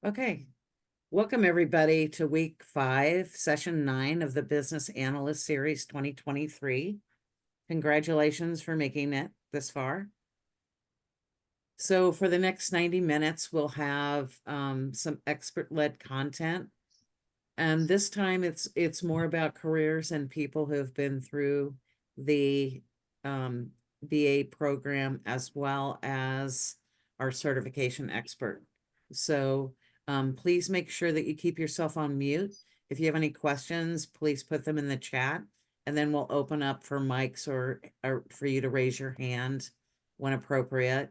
Okay, welcome everybody to week 5, session 9 of the Business Analyst Series 2023. Congratulations for making it this far. So for the next 90 minutes, we'll have some expert-led content. And this time it's more about careers and people who have been through the BA program as well as our certification expert. So please make sure that you keep yourself on mute. If you have any questions, please put them in the chat, and then we'll open up for mics or for you to raise your hand when appropriate.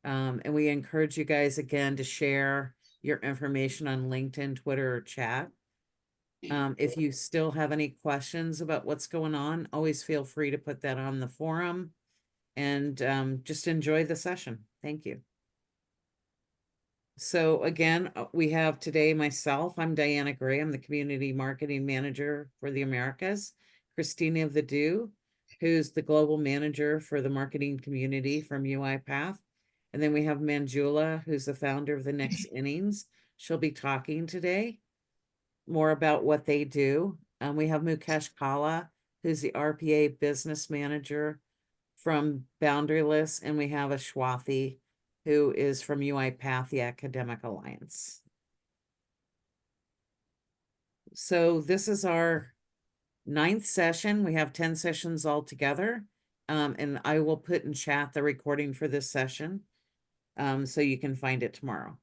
And we encourage you guys again to share your information on LinkedIn, Twitter, or chat. If you still have any questions about what's going on, always feel free to put that on the forum, and just enjoy the session. Thank you. So again, we have today myself. I'm Diana Gray. I'm the Community Marketing Manager for the Americas. Christina Vidu, who's the Global Manager for the Marketing Community from UiPath. And then we have Manjula, who's the founder of the Next Innings. She'll be talking today more about what they do. We have Mukesh Kala, who's the RPA Business Manager from Boundaryless, and we have Ashwathi, who is from UiPath, the Academic Alliance. So this is our 9th session. We have 10 sessions altogether, and I will put in chat the recording for this session, so you can find it tomorrow.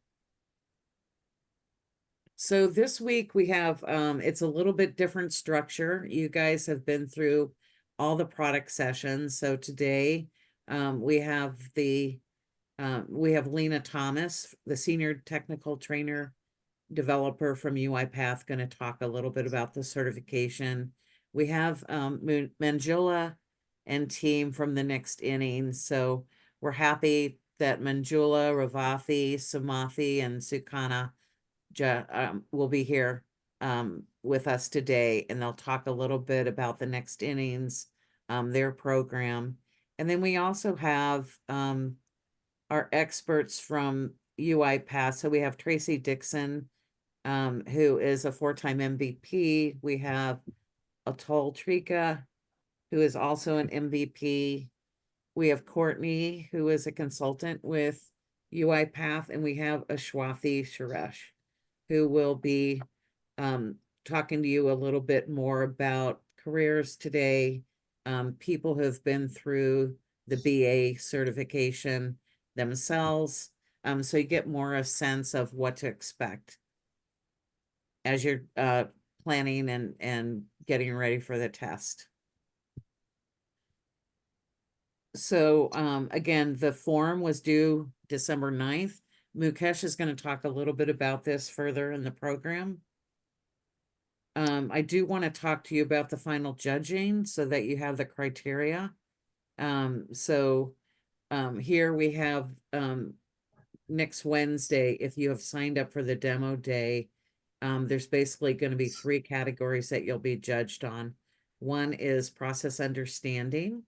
So this week we have, it's a little bit different structure. You guys have been through all the product sessions. So today we have Lena Thomas, the Senior Technical Trainer Developer from UiPath, going to talk a little bit about the certification. We have Manjula and team from the Next Innings. So we're happy that Manjula, Ravathi, Samathi, and Sukana will be here with us today, and they'll talk a little bit about the Next Innings, their program. And then we also have our experts from UiPath. So we have Tracy Dixon, who is a 4-time MVP. We have Atul Trika, who is also an MVP. We have Courtney, who is a consultant with UiPath, and we have Ashwathi Suresh, who will be talking to you a little bit more about careers today, people who have been through the BA certification themselves, so you get more a sense of what to expect as you're planning and getting ready for the test. So again, the form was due December 9th. Mukesh is going to talk a little bit about this further in the program. I do want to talk to you about the final judging so that you have the criteria. Here we have next Wednesday, if you have signed up for the demo day, there's basically going to be 3 categories that you'll be judged on. One is process understanding.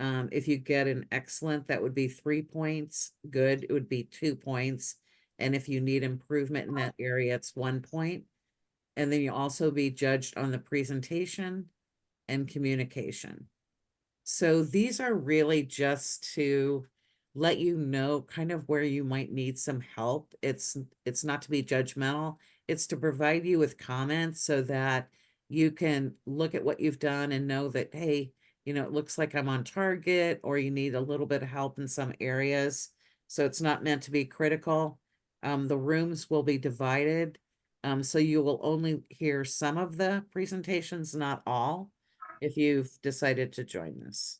If you get an excellent, that would be 3 points. Good, it would be 2 points. And if you need improvement in that area, it's 1 point. And then you'll also be judged on the presentation and communication. So these are really just to let you know kind of where you might need some help. It's not to be judgmental. It's to provide you with comments so that you can look at what you've done and know that, hey, you know, it looks like I'm on target, or you need a little bit of help in some areas. So it's not meant to be critical. The rooms will be divided. So you will only hear some of the presentations, not all, if you've decided to join this.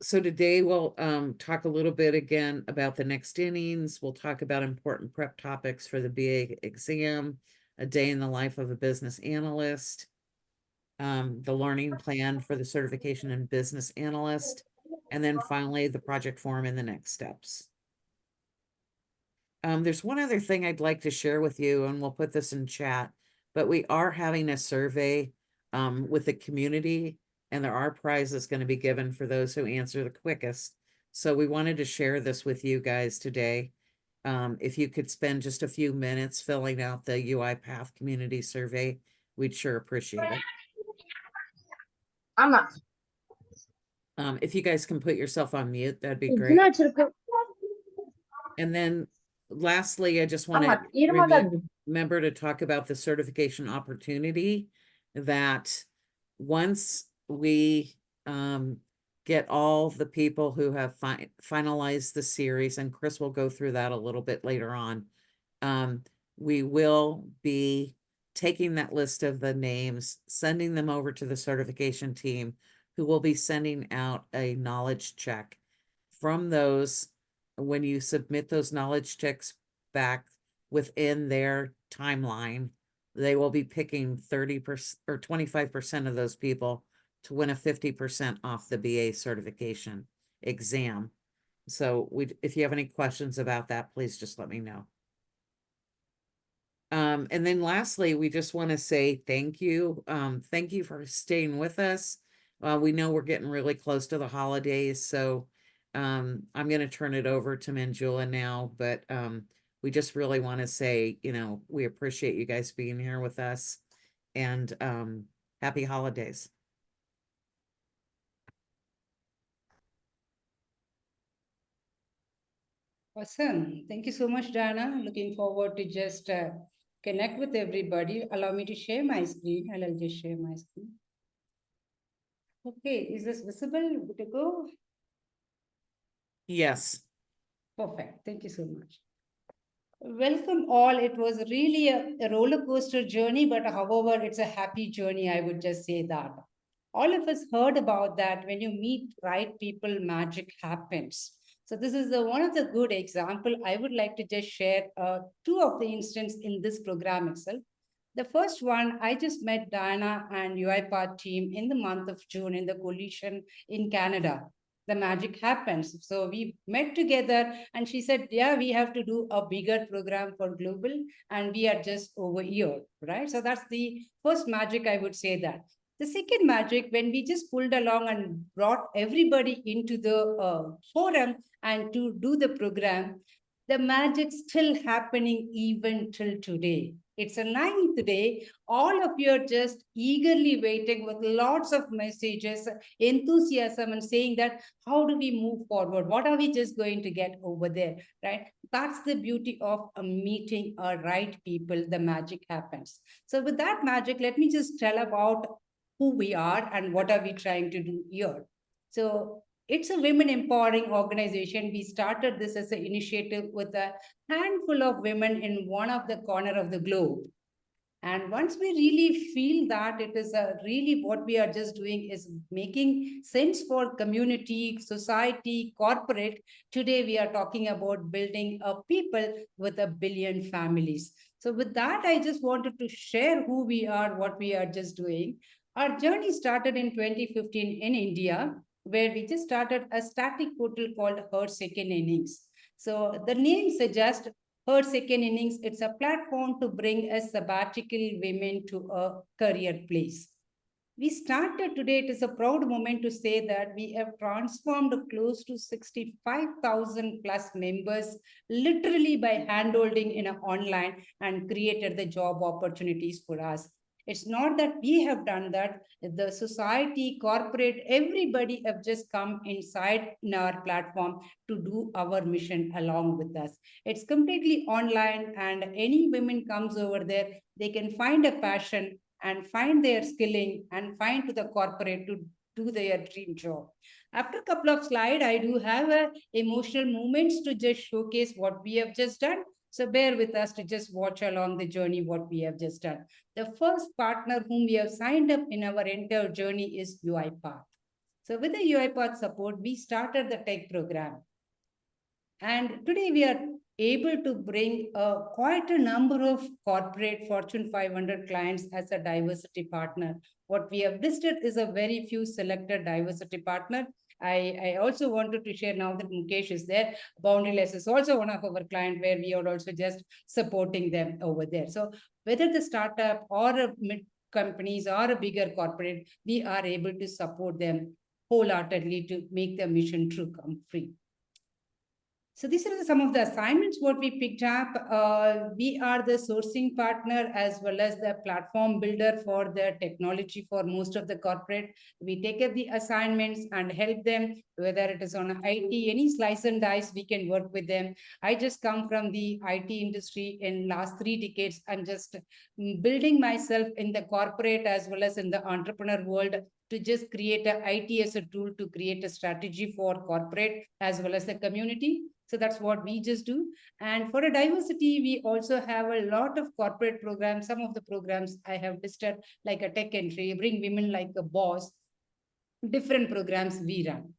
So today we'll talk a little bit again about the Next Innings. We'll talk about important prep topics for the BA exam, a day in the life of a business analyst, the learning plan for the certification in business analyst, and then finally the project form and the next steps. There's one other thing I'd like to share with you, and we'll put this in chat, but we are having a survey with the community, and there are prizes going to be given for those who answer the quickest. So we wanted to share this with you guys today. If you could spend just a few minutes filling out the UiPath community survey, we'd sure appreciate it. If you guys can put yourself on mute, that'd be great. And then lastly, I just want to remember to talk about the certification opportunity that once we get all the people who have finalized the series, and Chris will go through that a little bit later on, we will be taking that list of the names, sending them over to the certification team, who will be sending out a knowledge check. From those, when you submit those knowledge checks back within their timeline, they will be picking 30% or 25% of those people to win a 50% off the BA certification exam. So if you have any questions about that, please just let me know. And then lastly, we just want to say thank you. Thank you for staying with us. We know we're getting really close to the holidays, so I'm going to turn it over to Manjula now, but we just really want to say, we appreciate you guys being here with us, and happy holidays. Awesome. Thank you so much, Diana. Looking forward to just connect with everybody. Allow me to share my screen, and I'll just share my screen. Okay, is this visible? Good to go? Yes. Perfect. Thank you so much. Welcome all. It was really a roller coaster journey, but however, it's a happy journey. I would just say that. All of us heard about that. When you meet right people, magic happens. So this is one of the good example. I would like to just share two of the instances in this program itself. The first one, I just met Diana and UiPath team in the month of June in the coalition in Canada. The magic happens. So we met together and she said, yeah, we have to do a bigger program for global and we are just over here, right? So that's the first magic, I would say that. The second magic, when we just pulled along and brought everybody into the forum and to do the program, the magic still happening even till today. It's a ninth day. All of you are just eagerly waiting with lots of messages, enthusiasm, and saying that how do we move forward? What are we just going to get over there, right? That's the beauty of a meeting a right people. The magic happens. So with that magic, let me just tell about who we are and what are we trying to do here. So it's a women empowering organization. We started this as an initiative with a handful of women in one of the corner of the globe. And once we really feel that it is really what we are just doing is making sense for community, society, corporate. Today we are talking about building a people with 1 billion families. So with that, I just wanted to share who we are, what we are just doing. Our journey started in 2015 in India, where we just started a static portal called Her Second Innings. So the name suggests Her Second Innings, it's a platform to bring a sabbatical women to a career place. We started today. It is a proud moment to say that we have transformed close to 65,000 plus members literally by handholding in an online and created the job opportunities for us. It's not that we have done that. The society, corporate, everybody have just come inside in our platform to do our mission along with us. It's completely online and any women comes over there, they can find a passion and find their skilling and find to the corporate to do their dream job. After a couple of slides, I do have emotional moments to just showcase what we have just done. So bear with us to just watch along the journey what we have just done. The first partner whom we have signed up in our entire journey is UiPath. So with the UiPath support, we started the tech program. And today we are able to bring quite a number of corporate Fortune 500 clients as a diversity partner. What we have listed is a very few selected diversity partner. I also wanted to share now that Mukesh is there. Boundaryless is also one of our client where we are also just supporting them over there. So whether the startup or a mid companies or a bigger corporate, we are able to support them wholeheartedly to make the mission true come free. So these are some of the assignments what we picked up. We are the sourcing partner as well as the platform builder for the technology for most of the corporate. We take up the assignments and help them, whether it is on IT, any slice and dice, we can work with them. I just come from the IT industry in last 3 decades. I'm just building myself in the corporate as well as in the entrepreneur world to just create a IT as a tool to create a strategy for corporate as well as the community. So that's what we just do. And for a diversity, we also have a lot of corporate programs. Some of the programs I have listed, like a tech entry, bring women like a boss, different programs we run.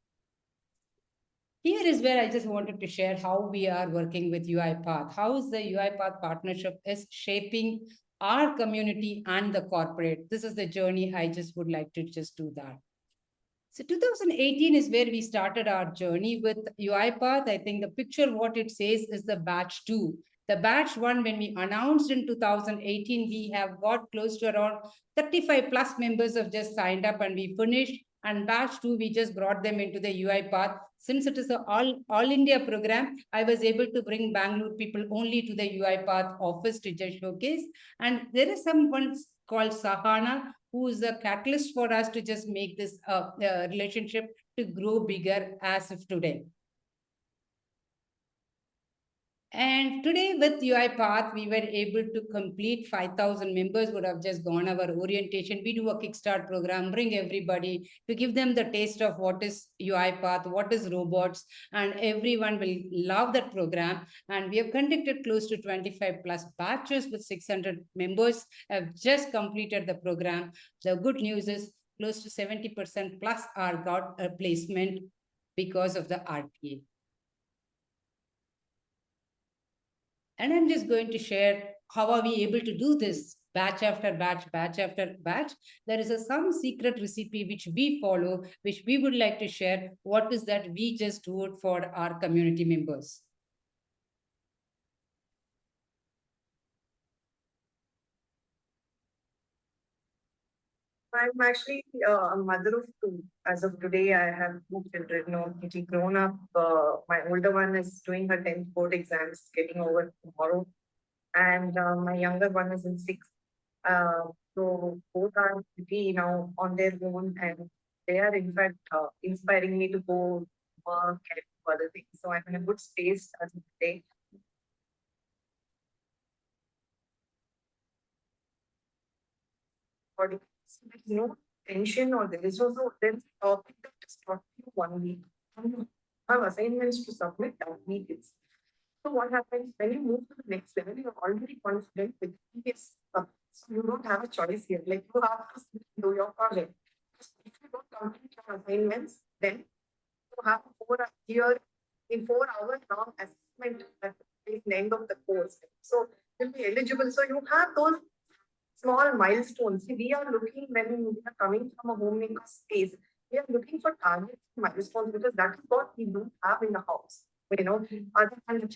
Here is where I just wanted to share how we are working with UiPath. How is the UiPath partnership is shaping our community and the corporate. This is the journey. I just would like to just do that. So 2018 is where we started our journey with UiPath. I think the picture, what it says is the batch 2. The batch 1, when we announced in 2018, we have got close to around 35 plus members have just signed up and we finished. And batch 2, we just brought them into the UiPath. Since it is an all India program, I was able to bring Bangalore people only to the UiPath office to just showcase. And there is someone called Sahana, who is the catalyst for us to just make this relationship to grow bigger as of today. And today with UiPath, we were able to complete 5,000 members would have just gone our orientation. We do a Kickstart program, bring everybody to give them the taste of what is UiPath, what is robots, and everyone will love that program. And we have conducted close to 25 plus batches with 600 members have just completed the program. The good news is close to 70% plus are got a placement because of the RPA. And I'm just going to share how are we able to do this batch after batch, batch after batch. There is some secret recipe which we follow, which we would like to share. What is that we just do it for our community members? I'm actually a mother of two. As of today, I have 2 children, pretty grown up. My older one is doing her 10th board exams, getting over tomorrow. And my younger one is in 6th. So both are pretty now on their own, and they are in fact inspiring me to go work and do other things. So I'm in a good space as of today. Body. So there's no tension or there is also there's a topic that is not you 1 week. And you have assignments to submit that week. So what happens when you move to the next level, you're already confident with previous so you don't have a choice here. Like you have to do your project. If you don't complete your assignments, then you have a 4 year in 4 hours long assessment at the end of the course. So you'll be eligible. So you have those small milestones. See, we are looking when we are coming from a homemaker space, we are looking for targets and milestones because that is what we don't have in the house. Other than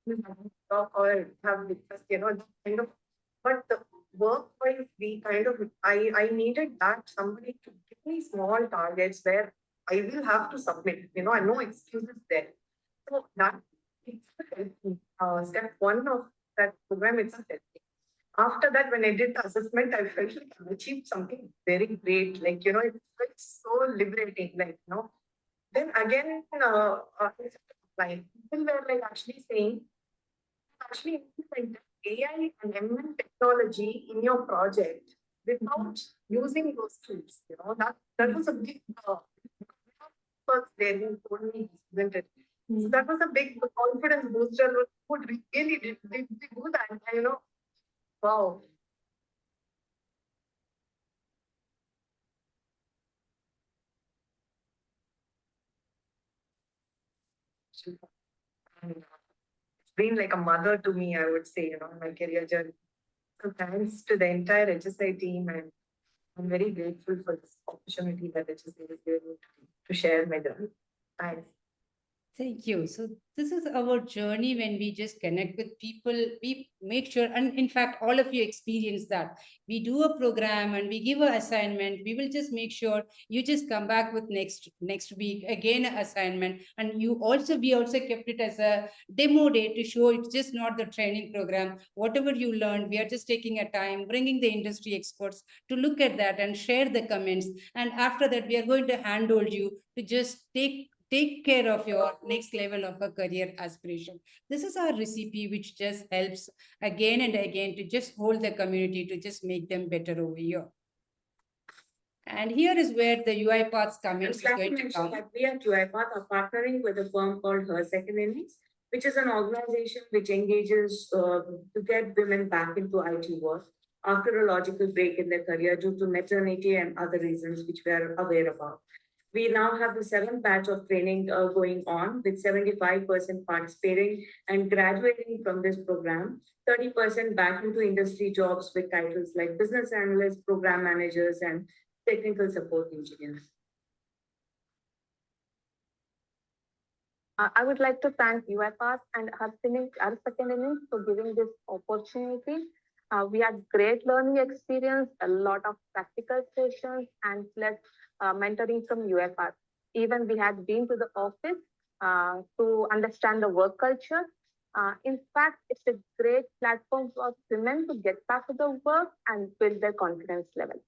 the or have discussed, that kind of, but the work-wise, we kind of, I needed that somebody to give me small targets where I will have to submit, and no excuses there. So that it's step 1 of that program itself. After that, when I did the assessment, I felt like I achieved something very great. Like, it felt so liberating. Like, then again, people were like actually saying, actually implement AI and ML technology in your project without using those tools. That was a big first there you told me, isn't it? So that was a big confidence booster. Would really did do that? And, wow. It's been like a mother to me, I would say, in my career journey. So thanks to the entire HSI team, and I'm very grateful for this opportunity that HSI is giving me to share my journey. Thanks. Thank you. So this is our journey when we just connect with people. We make sure, and in fact, all of you experience that. We do a program and we give an assignment. We will just make sure you just come back with next week again an assignment, and we also kept it as a demo day to show it's just not the training program. Whatever you learned, we are just taking a time, bringing the industry experts to look at that and share the comments. And after that, we are going to handhold you to just take care of your next level of a career aspiration. This is our recipe, which just helps again and again to just hold the community, to just make them better over here. And here is where the UiPath's comments is going to come. That we at UiPath are partnering with a firm called Her Second Innings, which is an organization which engages to get women back into IT work after a logical break in their career due to maternity and other reasons which we are aware about. We now have the 7th batch of training going on with 75% participating and graduating from this program, 30% back into industry jobs with titles like business analysts, program managers, and technical support engineers. I would like to thank UiPath and our second innings for giving this opportunity. We had great learning experience, a lot of practical sessions, and plus mentoring from UiPath. Even we had been to the office to understand the work culture. In fact, it's a great platform for women to get back to the work and build their confidence level.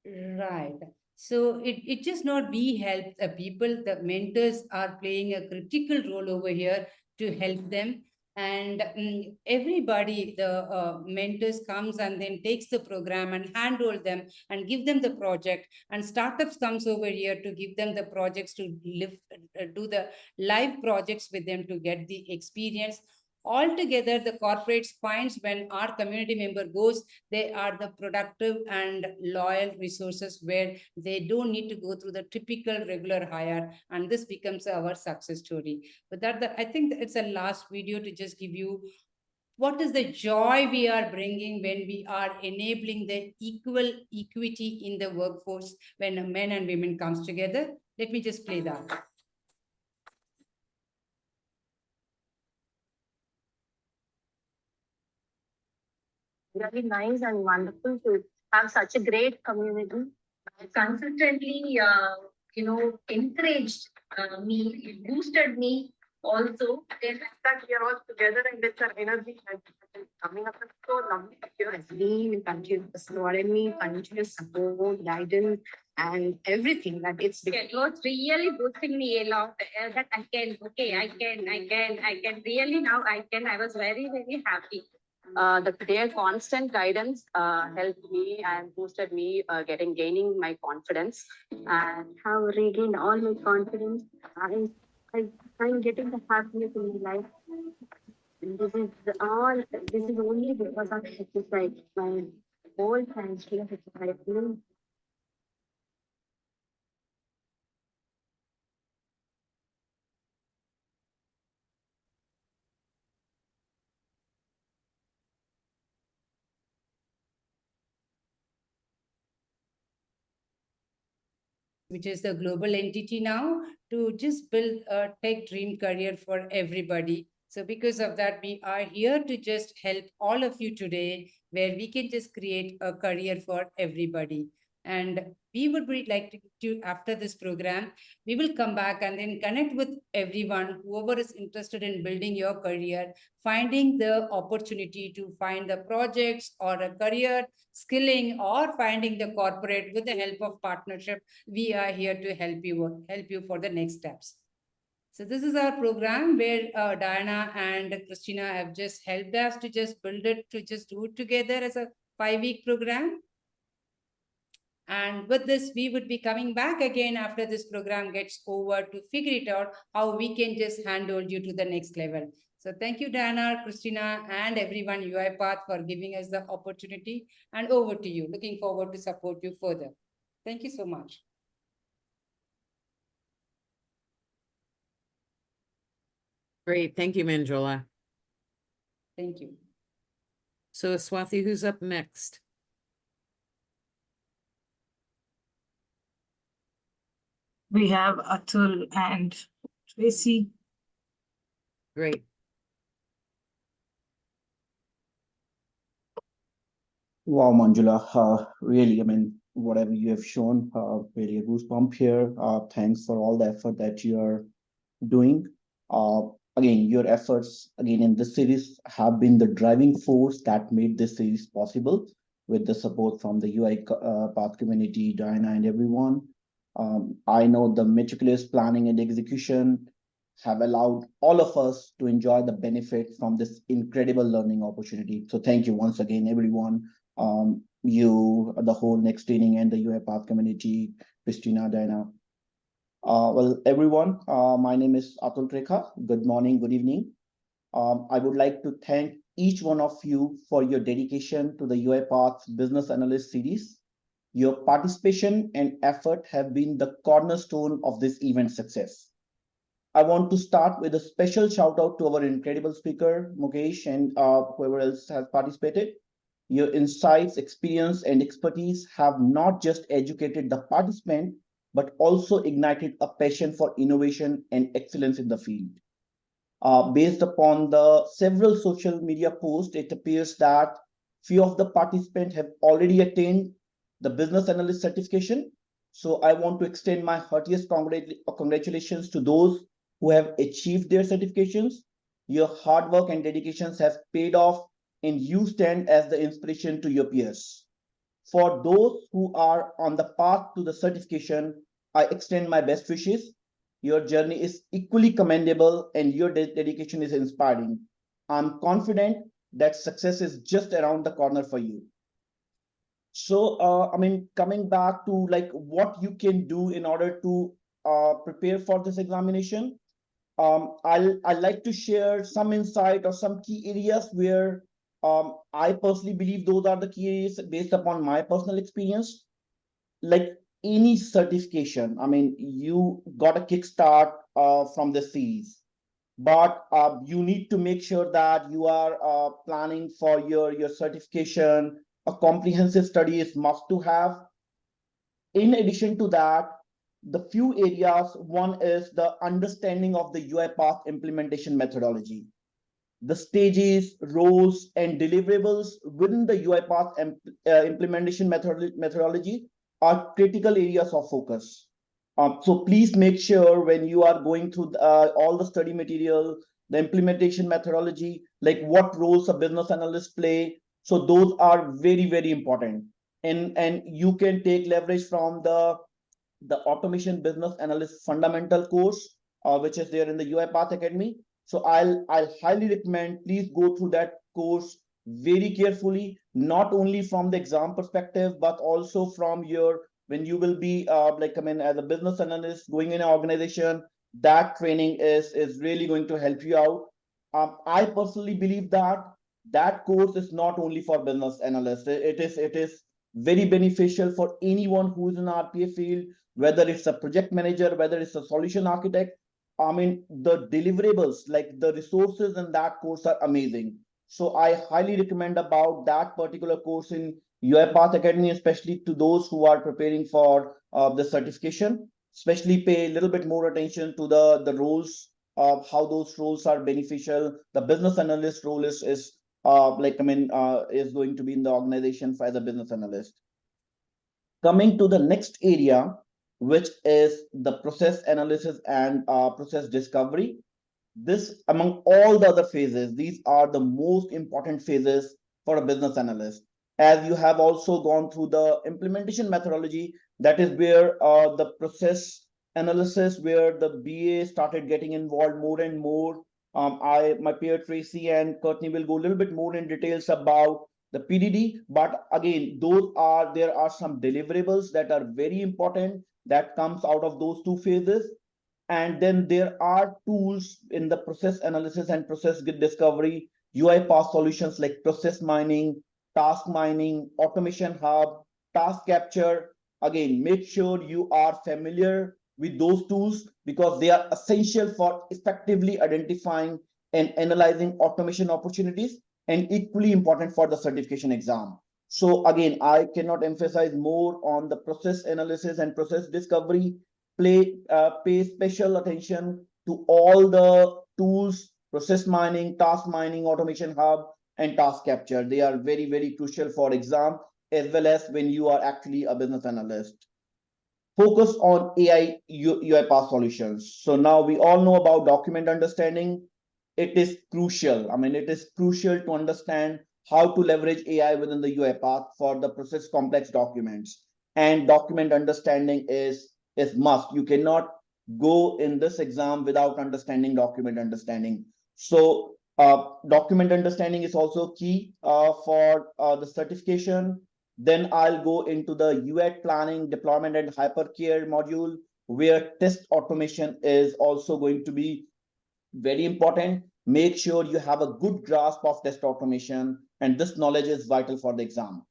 Right. So it just not we help the people, the mentors are playing a critical role over here to help them. And everybody, the mentors comes and then takes the program and handhold them and give them the project. And startups comes over here to give them the projects to live, do the live projects with them to get the experience. Altogether, the corporates finds when our community member goes, they are the productive and loyal resources where they don't need to go through the typical regular hire, and this becomes our success story. But I think that it's a last video to just give you what is the joy we are bringing when we are enabling the equal equity in the workforce when men and women comes together. Let me just play that. Really nice and wonderful to have such a great community. Consistently, encouraged me, it boosted me also. In fact, we are all together and with our energy coming up. It's so lovely to hear. It's been continuous learning, continuous support, guidance, and everything that it's been. It was really boosting me a lot. That I can really now I can. I was very, very happy. Their constant guidance helped me and boosted me gaining my confidence and have regained all my confidence. I'm getting the happiness in my life. This is only because of exercise. My whole time still exercise. Which is the global entity now, to just build a tech dream career for everybody. So because of that, we are here to just help all of you today, where we can just create a career for everybody. And we would be like to after this program, we will come back and then connect with everyone, whoever is interested in building your career, finding the opportunity to find the projects or a career skilling, or finding the corporate with the help of partnership. We are here to help you for the next steps. So this is our program where Diana and Christina have just helped us to just build it, to just do it together as a 5-week program. And with this, we would be coming back again after this program gets over to figure it out how we can just handle you to the next level. So thank you, Diana, Christina, and everyone UiPath for giving us the opportunity. And over to you. Looking forward to support you further. Thank you so much. Great. Thank you, Manjula. Thank you. So Swathi, who's up next? We have Atul and Tracy. Great. Wow, Manjula, really, I mean, whatever you have shown, really a goosebump here. Thanks for all the effort that you are doing. Uh, Again, your efforts again in this series have been the driving force that made this series possible with the support from the UI Path community, Diana, and everyone. I know the meticulous planning and execution have allowed all of us to enjoy the benefit from this incredible learning opportunity. So thank you once again, everyone. You, the whole next training and the UiPath community, Christina, Diana. Well, everyone, my name is Atul Trekha. Good morning, good evening. I would like to thank each one of you for your dedication to the UiPath Business Analyst series. Your participation and effort have been the cornerstone of this event success. I want to start with a special shout out to our incredible speaker, Mukesh, and whoever else has participated. Your insights, experience, and expertise have not just educated the participant, but also ignited a passion for innovation and excellence in the field. Based upon the several social media posts, it appears that few of the participants have already attained the business analyst certification. So I want to extend my heartiest congratulations to those who have achieved their certifications. Your hard work and dedications have paid off, and you stand as the inspiration to your peers. For those who are on the path to the certification, I extend my best wishes. Your journey is equally commendable and your dedication is inspiring. I'm confident that success is just around the corner for you. So, I mean, coming back to like what you can do in order to prepare for this examination, I'd like to share some insight or some key areas where I personally believe those are the key areas based upon my personal experience. Like any certification, I mean, you got a kickstart from the series, but you need to make sure that you are planning for your certification. A comprehensive study is must to have. In addition to that, the few areas, one is the understanding of the UiPath implementation methodology. The stages, roles, and deliverables within the UiPath implementation methodology are critical areas of focus. So please make sure when you are going through all the study material, the implementation methodology, like what roles a business analyst play. So those are very, very important. And you can take leverage from the automation business analyst fundamental course, which is there in the UiPath Academy. So I'll highly recommend, please go through that course very carefully, not only from the exam perspective, but also from your when you will be like I mean as a business analyst going in an organization, that training is really going to help you out. I personally believe that that course is not only for business analysts. It is very beneficial for anyone who is in RPA field, whether it's a project manager, whether it's a solution architect. I mean, the deliverables, like the resources in that course are amazing. So I highly recommend about that particular course in UiPath Academy, especially to those who are preparing for the certification. Especially pay a little bit more attention to the roles of how those roles are beneficial. The business analyst role is is going to be in the organization as a business analyst. Coming to the next area, which is the process analysis and process discovery. This, among all the other phases, these are the most important phases for a business analyst. As you have also gone through the implementation methodology, that is where the process analysis, where the BA started getting involved more and more. My peer Tracy and Courtney will go a little bit more in details about the PDD, but again, there are some deliverables that are very important that comes out of those two phases. And then there are tools in the process analysis and process discovery, UiPath solutions like process mining, task mining, automation hub, task capture. Again, make sure you are familiar with those tools because they are essential for effectively identifying and analyzing automation opportunities and equally important for the certification exam. So again, I cannot emphasize more on the process analysis and process discovery. Pay special attention to all the tools, process mining, task mining, automation hub, and task capture. They are very, very crucial for exam as well as when you are actually a business analyst. Focus on AI UiPath solutions. So now we all know about document understanding. It is crucial. I mean, it is crucial to understand how to leverage AI within the UiPath for the process complex documents. And document understanding is must. You cannot go in this exam without understanding document understanding. So document understanding is also key for the certification. Then I'll go into the UAT planning, deployment, and hypercare module, where test automation is also going to be very important. Make sure you have a good grasp of test automation, and this knowledge is vital for the exam.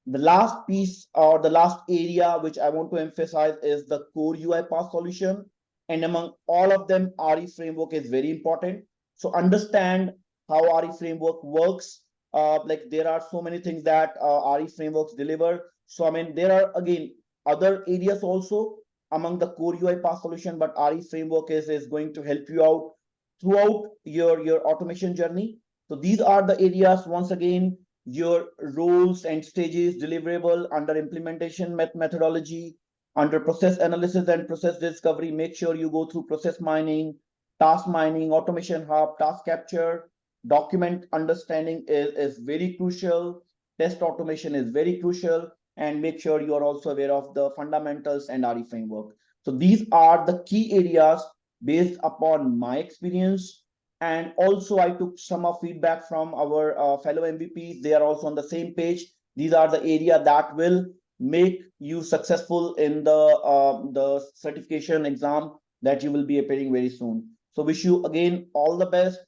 The last piece or the last area which I want to emphasize is the core UiPath solution. And among all of them, RE framework is very important. So understand how RE framework works. Like there are so many things that RE frameworks deliver. So I mean, there are again other areas also among the core UiPath solution, but RE framework is going to help you out throughout your automation journey. So these are the areas, once again, your roles and stages deliverable under implementation methodology, under process analysis and process discovery. Make sure you go through process mining, task mining, automation hub, task capture. Document understanding is very crucial. Test automation is very crucial. And make sure you are also aware of the fundamentals and RE framework. So these are the key areas based upon my experience. And also I took some of feedback from our fellow MVPs. They are also on the same page. These are the area that will make you successful in the certification exam that you will be appearing very soon. So wish you again all the best.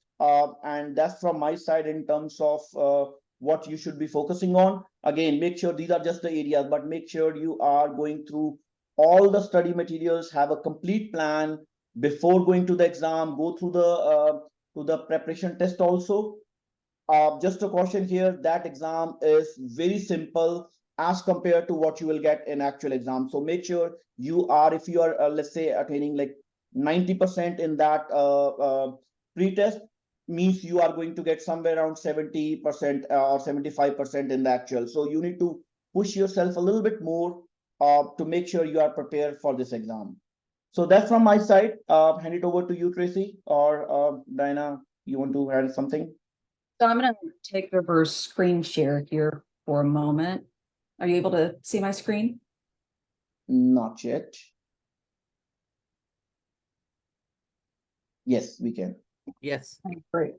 And that's from my side in terms of what you should be focusing on. Again, make sure these are just the areas, but make sure you are going through all the study materials, have a complete plan before going to the exam, go through the preparation test also. Just a caution here, that exam is very simple as compared to what you will get in actual exam. So make sure you are, if you are, let's say, attaining like 90% in that pre-test, means you are going to get somewhere around 70% or 75% in the actual. So you need to push yourself a little bit more to make sure you are prepared for this exam. So that's from my side. Hand it over to you, Tracy, or Diana, you want to add something? So I'm going to take over screen share here for a moment. Are you able to see my screen? Not yet. Yes, we can. Yes. Great.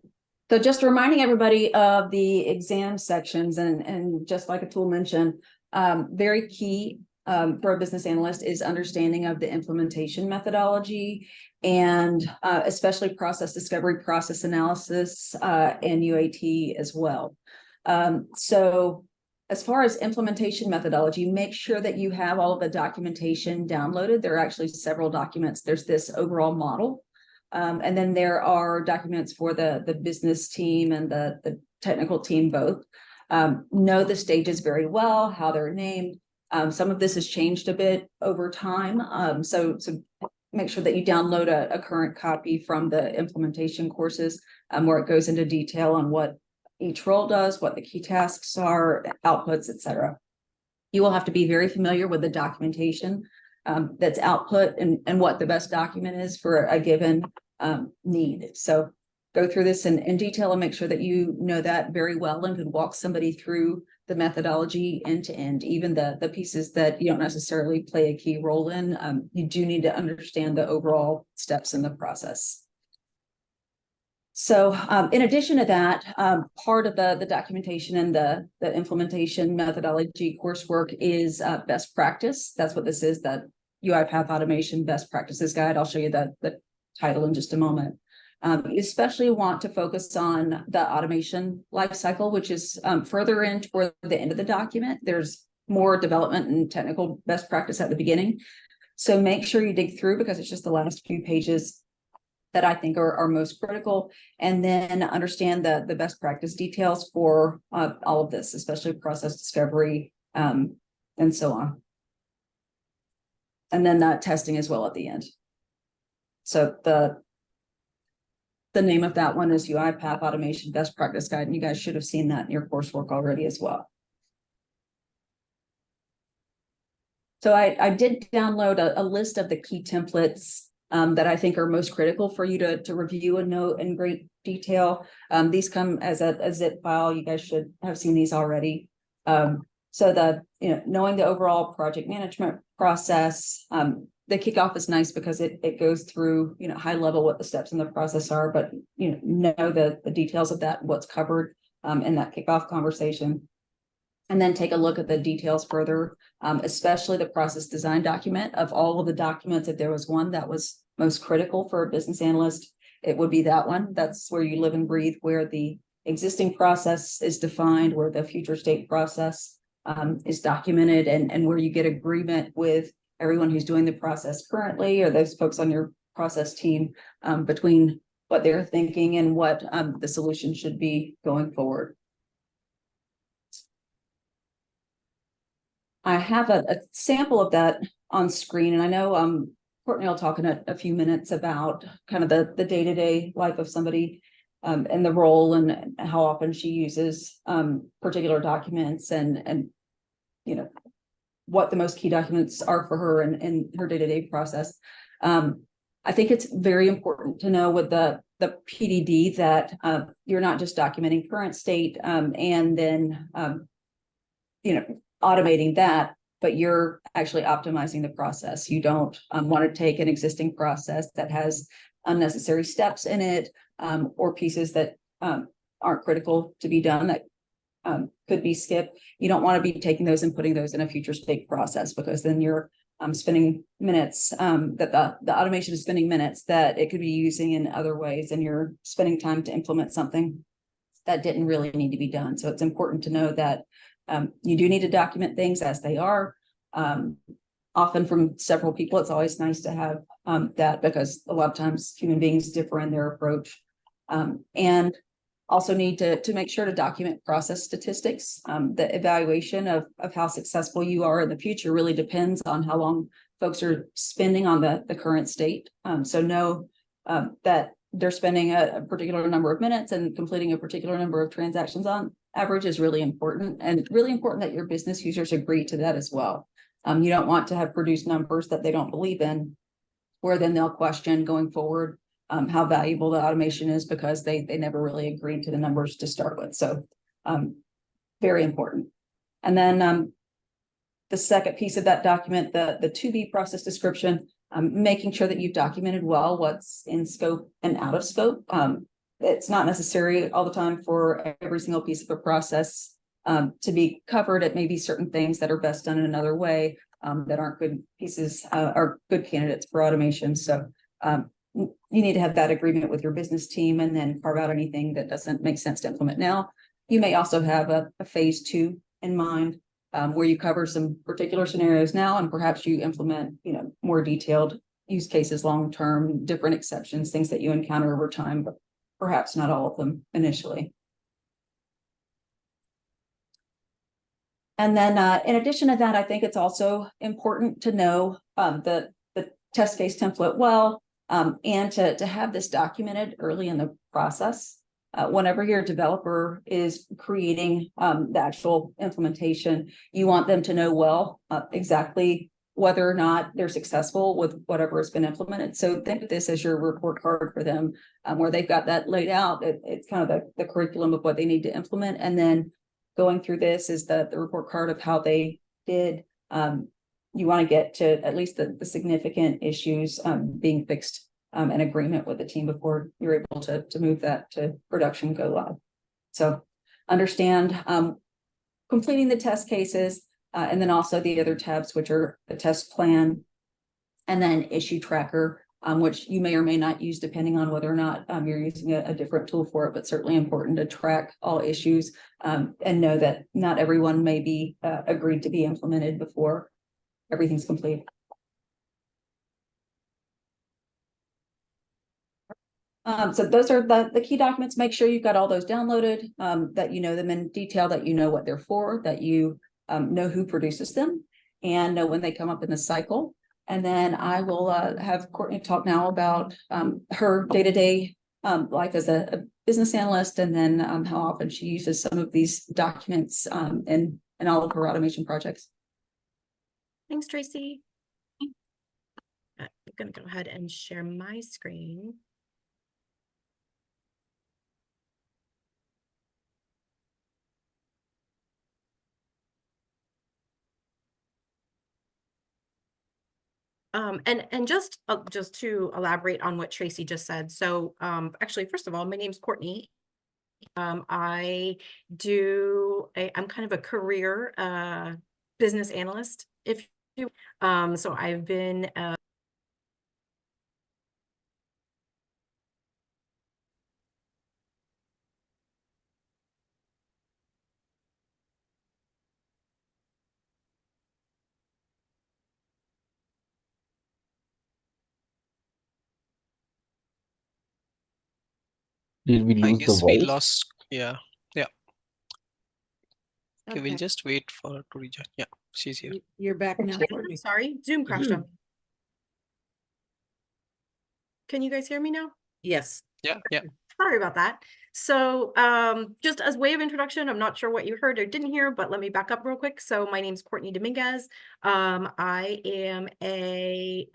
So just reminding everybody of the exam sections, and just like Atul mentioned, very key for a business analyst is understanding of the implementation methodology, and especially process discovery, process analysis, and UAT as well. So as far as implementation methodology, make sure that you have all of the documentation downloaded. There are actually several documents. There's this overall model. And then there are documents for the business team and the technical team both. Know the stages very well, how they're named. Some of this has changed a bit over time. So make sure that you download a current copy from the implementation courses, where it goes into detail on what each role does, what the key tasks are, outputs, etc. You will have to be very familiar with the documentation that's output and what the best document is for a given need. So go through this in detail and make sure that you know that very well and can walk somebody through the methodology end to end, even the pieces that you don't necessarily play a key role in. You do need to understand the overall steps in the process. So in addition to that, part of the documentation and the implementation methodology coursework is best practice. That's what this is, the UiPath Automation Best Practices Guide. I'll show you the title in just a moment. You especially want to focus on the automation lifecycle, which is further in toward the end of the document. There's more development and technical best practice at the beginning. So make sure you dig through, because it's just the last few pages that I think are most critical, and then understand the best practice details for all of this, especially process discovery and so on. And then testing as well at the end. So the name of that one is UiPath Automation Best Practice Guide, and you guys should have seen that in your coursework already as well. So I did download a list of the key templates that I think are most critical for you to review and note in great detail. These come as a zip file. You guys should have seen these already. So knowing the overall project management process, the kickoff is nice because it goes through, high level what the steps in the process are, but know the details of that, what's covered in that kickoff conversation. And then take a look at the details further, especially the process design document. Of all of the documents, if there was one that was most critical for a business analyst, it would be that one. That's where you live and breathe, where the existing process is defined, where the future state process is documented, and where you get agreement with everyone who's doing the process currently, or those folks on your process team, between what they're thinking and what the solution should be going forward. I have a sample of that on screen, and I know Courtney will talk in a few minutes about kind of the day-to-day life of somebody and the role and how often she uses particular documents and what the most key documents are for her and her day-to-day process. I think it's very important to know with the PDD that you're not just documenting current state and then automating that, but you're actually optimizing the process. You don't want to take an existing process that has unnecessary steps in it or pieces that aren't critical to be done that could be skipped. You don't want to be taking those and putting those in a future state process, because then you're spending minutes that the automation is spending minutes that it could be using in other ways, and you're spending time to implement something that didn't really need to be done. So it's important to know that you do need to document things as they are. Often from several people, it's always nice to have that, because a lot of times human beings differ in their approach. And also need to make sure to document process statistics. The evaluation of how successful you are in the future really depends on how long folks are spending on the current state. So know that they're spending a particular number of minutes and completing a particular number of transactions on average is really important, and really important that your business users agree to that as well. You don't want to have produced numbers that they don't believe in, where then they'll question going forward how valuable the automation is, because they never really agreed to the numbers to start with. So very important. And then the second piece of that document, the to-be process description, making sure that you've documented well what's in scope and out of scope. It's not necessary all the time for every single piece of a process to be covered. It may be certain things that are best done in another way that aren't good pieces or good candidates for automation. So you need to have that agreement with your business team, and then carve out anything that doesn't make sense to implement now. You may also have a phase 2 in mind, where you cover some particular scenarios now, and perhaps you implement, more detailed use cases long-term, different exceptions, things that you encounter over time, but perhaps not all of them initially. And then in addition to that, I think it's also important to know the test case template well, and to have this documented early in the process. Whenever your developer is creating the actual implementation, you want them to know well exactly whether or not they're successful with whatever has been implemented. So think of this as your report card for them, where they've got that laid out. It's kind of the curriculum of what they need to implement. And then going through this is the report card of how they did. You want to get to at least the significant issues being fixed in agreement with the team before you're able to move that to production go live. So understand completing the test cases, and then also the other tabs, which are the test plan, and then issue tracker, which you may or may not use depending on whether or not you're using a different tool for it, but certainly important to track all issues and know that not everyone may be agreed to be implemented before everything's complete. So those are the key documents. Make sure you've got all those downloaded, that you know them in detail, that you know what they're for, that you know who produces them, and know when they come up in the cycle. And then I will have Courtney talk now about her day-to-day life as a business analyst, and then how often she uses some of these documents in all of her automation projects. Thanks, Tracy. I'm going to go ahead and share my screen. And just to elaborate on what Tracy just said. So actually, first of all, my name's Courtney. I'm kind of a career business analyst, if you so I've been Did we I lose the guess we voice? lost. Yeah. Yeah. Okay, we'll okay. just wait for her to rejoin. Yeah, she's here. You're back now, I'm Courtney. sorry, Zoom crashed on me. Can you guys hear me now? Yes. Yeah. Yeah. Sorry about that. So just as way of introduction, I'm not sure what you heard or didn't hear, but let me back up real quick. So my name's Courtney Dominguez. I am a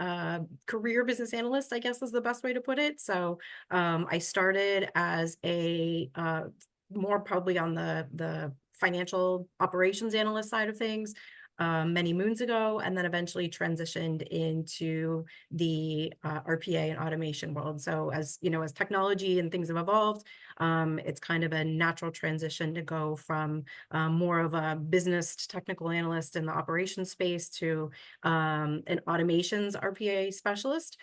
career business analyst, I guess is the best way to put it. So I started as a more probably on the financial operations analyst side of things many moons ago, and then eventually transitioned into the RPA and automation world. So as you know, as technology and things have evolved, it's kind of a natural transition to go from more of a business technical analyst in the operations space to an automations RPA specialist,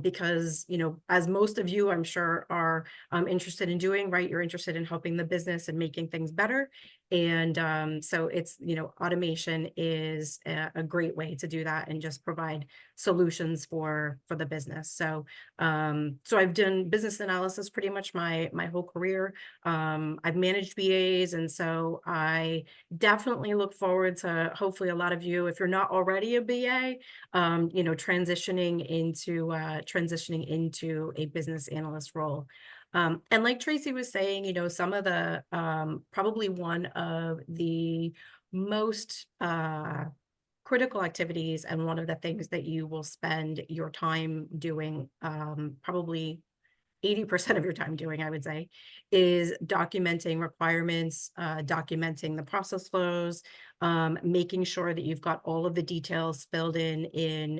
because, you know, as most of you, I'm sure, are interested in doing, right? You're interested in helping the business and making things better. And so it's, you know, automation is a great way to do that and just provide solutions for the business. So so I've done business analysis pretty much my whole career. I've managed BAs, and so I definitely look forward to hopefully a lot of you, if you're not already a BA, you know, transitioning into a business analyst role. And like Tracy was saying, you know, some of the probably one of the most critical activities, and one of the things that you will spend your time doing, probably 80% of your time doing, I would say, is documenting requirements, documenting the process flows, making sure that you've got all of the details filled in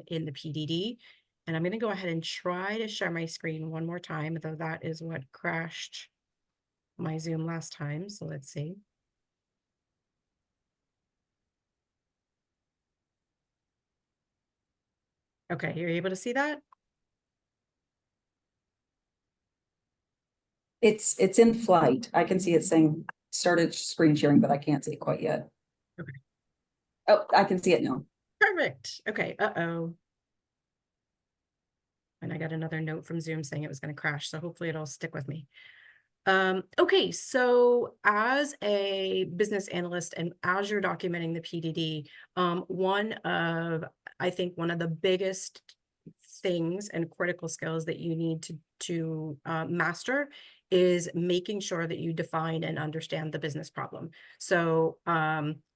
the PDD. And I'm going to go ahead and try to share my screen one more time, though that is what crashed my Zoom last time. So let's see. Okay, you're able to see that? It's in flight. I can see it saying started screen sharing, but I can't see it quite yet. Okay. Oh, I can see it now. Perfect. Okay. Uh-oh. And I got another note from Zoom saying it was going to crash, so hopefully it'll stick with me. Okay, so as a business analyst and as you're documenting the PDD, I think one of the biggest things and critical skills that you need to master is making sure that you define and understand the business problem. So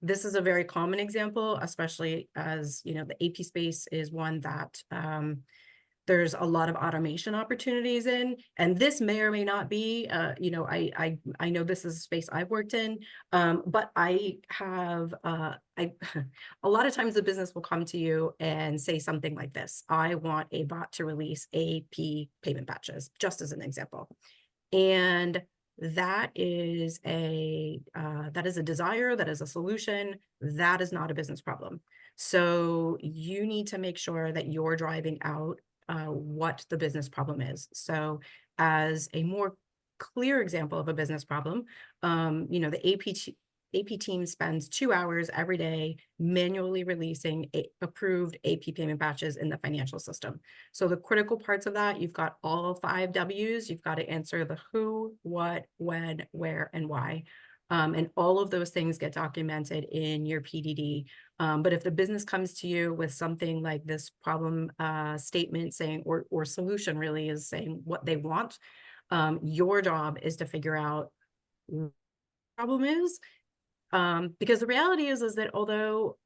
this is a very common example, especially as, you know, the AP space is one that there's a lot of automation opportunities in, and this may or may not be, you know, I know this is a space I've worked in, but I have, a lot of times the business will come to you and say something like this: I want a bot to release AP payment batches, just as an example. And that is a desire, that is a solution, that is not a business problem. So you need to make sure that you're driving out what the business problem is. So as a more clear example of a business problem, you know, the AP team spends 2 hours every day manually releasing approved AP payment batches in the financial system. So the critical parts of that, you've got all 5 W's. You've got to answer the who, what, when, where, and why. And all of those things get documented in your PDD. But if the business comes to you with something like this problem statement saying, or solution really is saying what they want, Your job is to figure out what the problem is. Because the reality is that although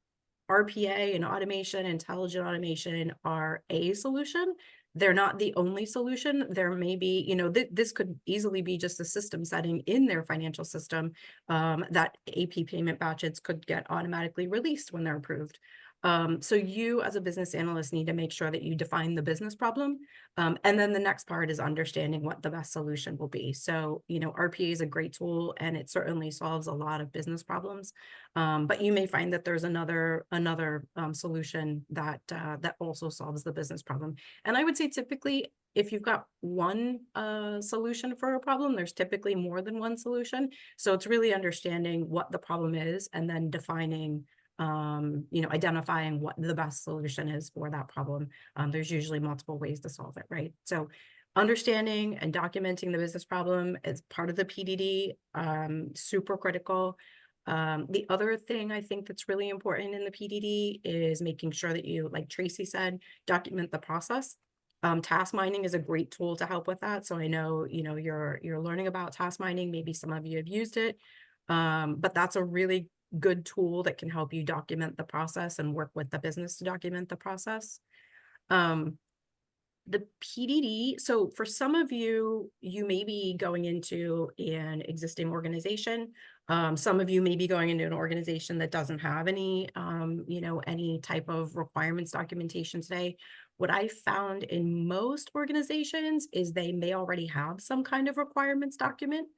RPA and automation, intelligent automation are a solution, they're not the only solution. There may be, you know, this could easily be just a system setting in their financial system, that AP payment batches could get automatically released when they're approved. So you as a business analyst need to make sure that you define the business problem. And then the next part is understanding what the best solution will be. So, you know, RPA is a great tool and it certainly solves a lot of business problems. But you may find that there's another solution that that also solves the business problem. And I would say typically, if you've got one solution for a problem, there's typically more than one solution. So it's really understanding what the problem is and then defining, you know, identifying what the best solution is for that problem. There's usually multiple ways to solve it, right? So understanding and documenting the business problem is part of the PDD, super critical. The other thing I think that's really important in the PDD is making sure that you, like Tracy said, document the process. Task mining is a great tool to help with that. So I know, you know, you're learning about task mining. Maybe some of you have used it, but that's a really good tool that can help you document the process and work with the business to document the process. The PDD, so for some of you, you may be going into an existing organization. Some of you may be going into an organization that doesn't have any, you know, any type of requirements documentation today. What I found in most organizations is they may already have some kind of requirements document.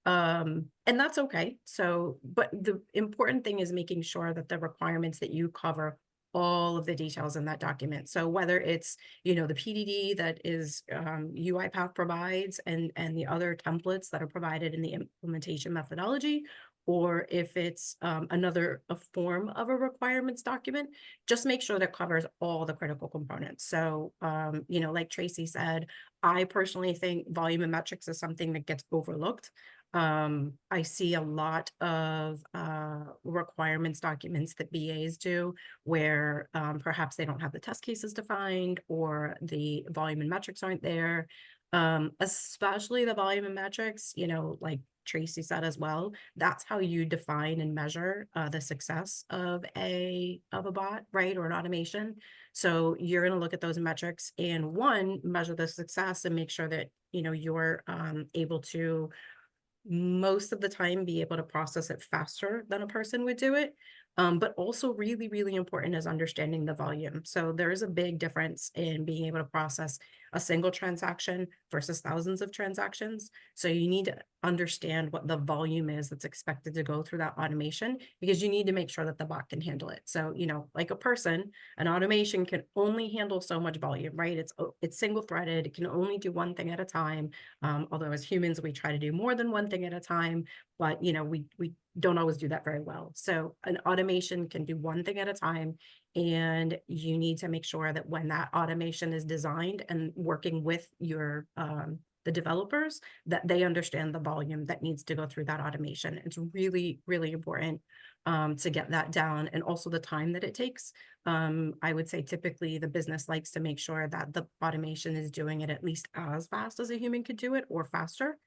And that's okay. So, but the important thing is making sure that the requirements that you cover all of the details in that document. So whether it's, you know, the PDD that is UiPath provides and the other templates that are provided in the implementation methodology, or if it's a form of a requirements document, just make sure that covers all the critical components. So, you know, like Tracy said, I personally think volume and metrics is something that gets overlooked. I see a lot of requirements documents that BAs do where perhaps they don't have the test cases defined or the volume and metrics aren't there. Especially the volume and metrics, you know, like Tracy said as well, that's how you define and measure the success of a bot, right, or an automation. So you're going to look at those metrics and measure the success and make sure that, you know, you're able to most of the time be able to process it faster than a person would do it. But also really, really important is understanding the volume. So there is a big difference in being able to process a single transaction versus thousands of transactions. So you need to understand what the volume is that's expected to go through that automation, because you need to make sure that the bot can handle it. So, you know, like a person, an automation can only handle so much volume, right? It's single threaded. It can only do one thing at a time. Although as humans, we try to do more than one thing at a time, but, you know, we don't always do that very well. So an automation can do one thing at a time, and you need to make sure that when that automation is designed and working with your the developers, that they understand the volume that needs to go through that automation. It's really, really important to get that down, and also the time that it takes. I would say typically the business likes to make sure that the automation is doing it at least as fast as a human could do it or faster.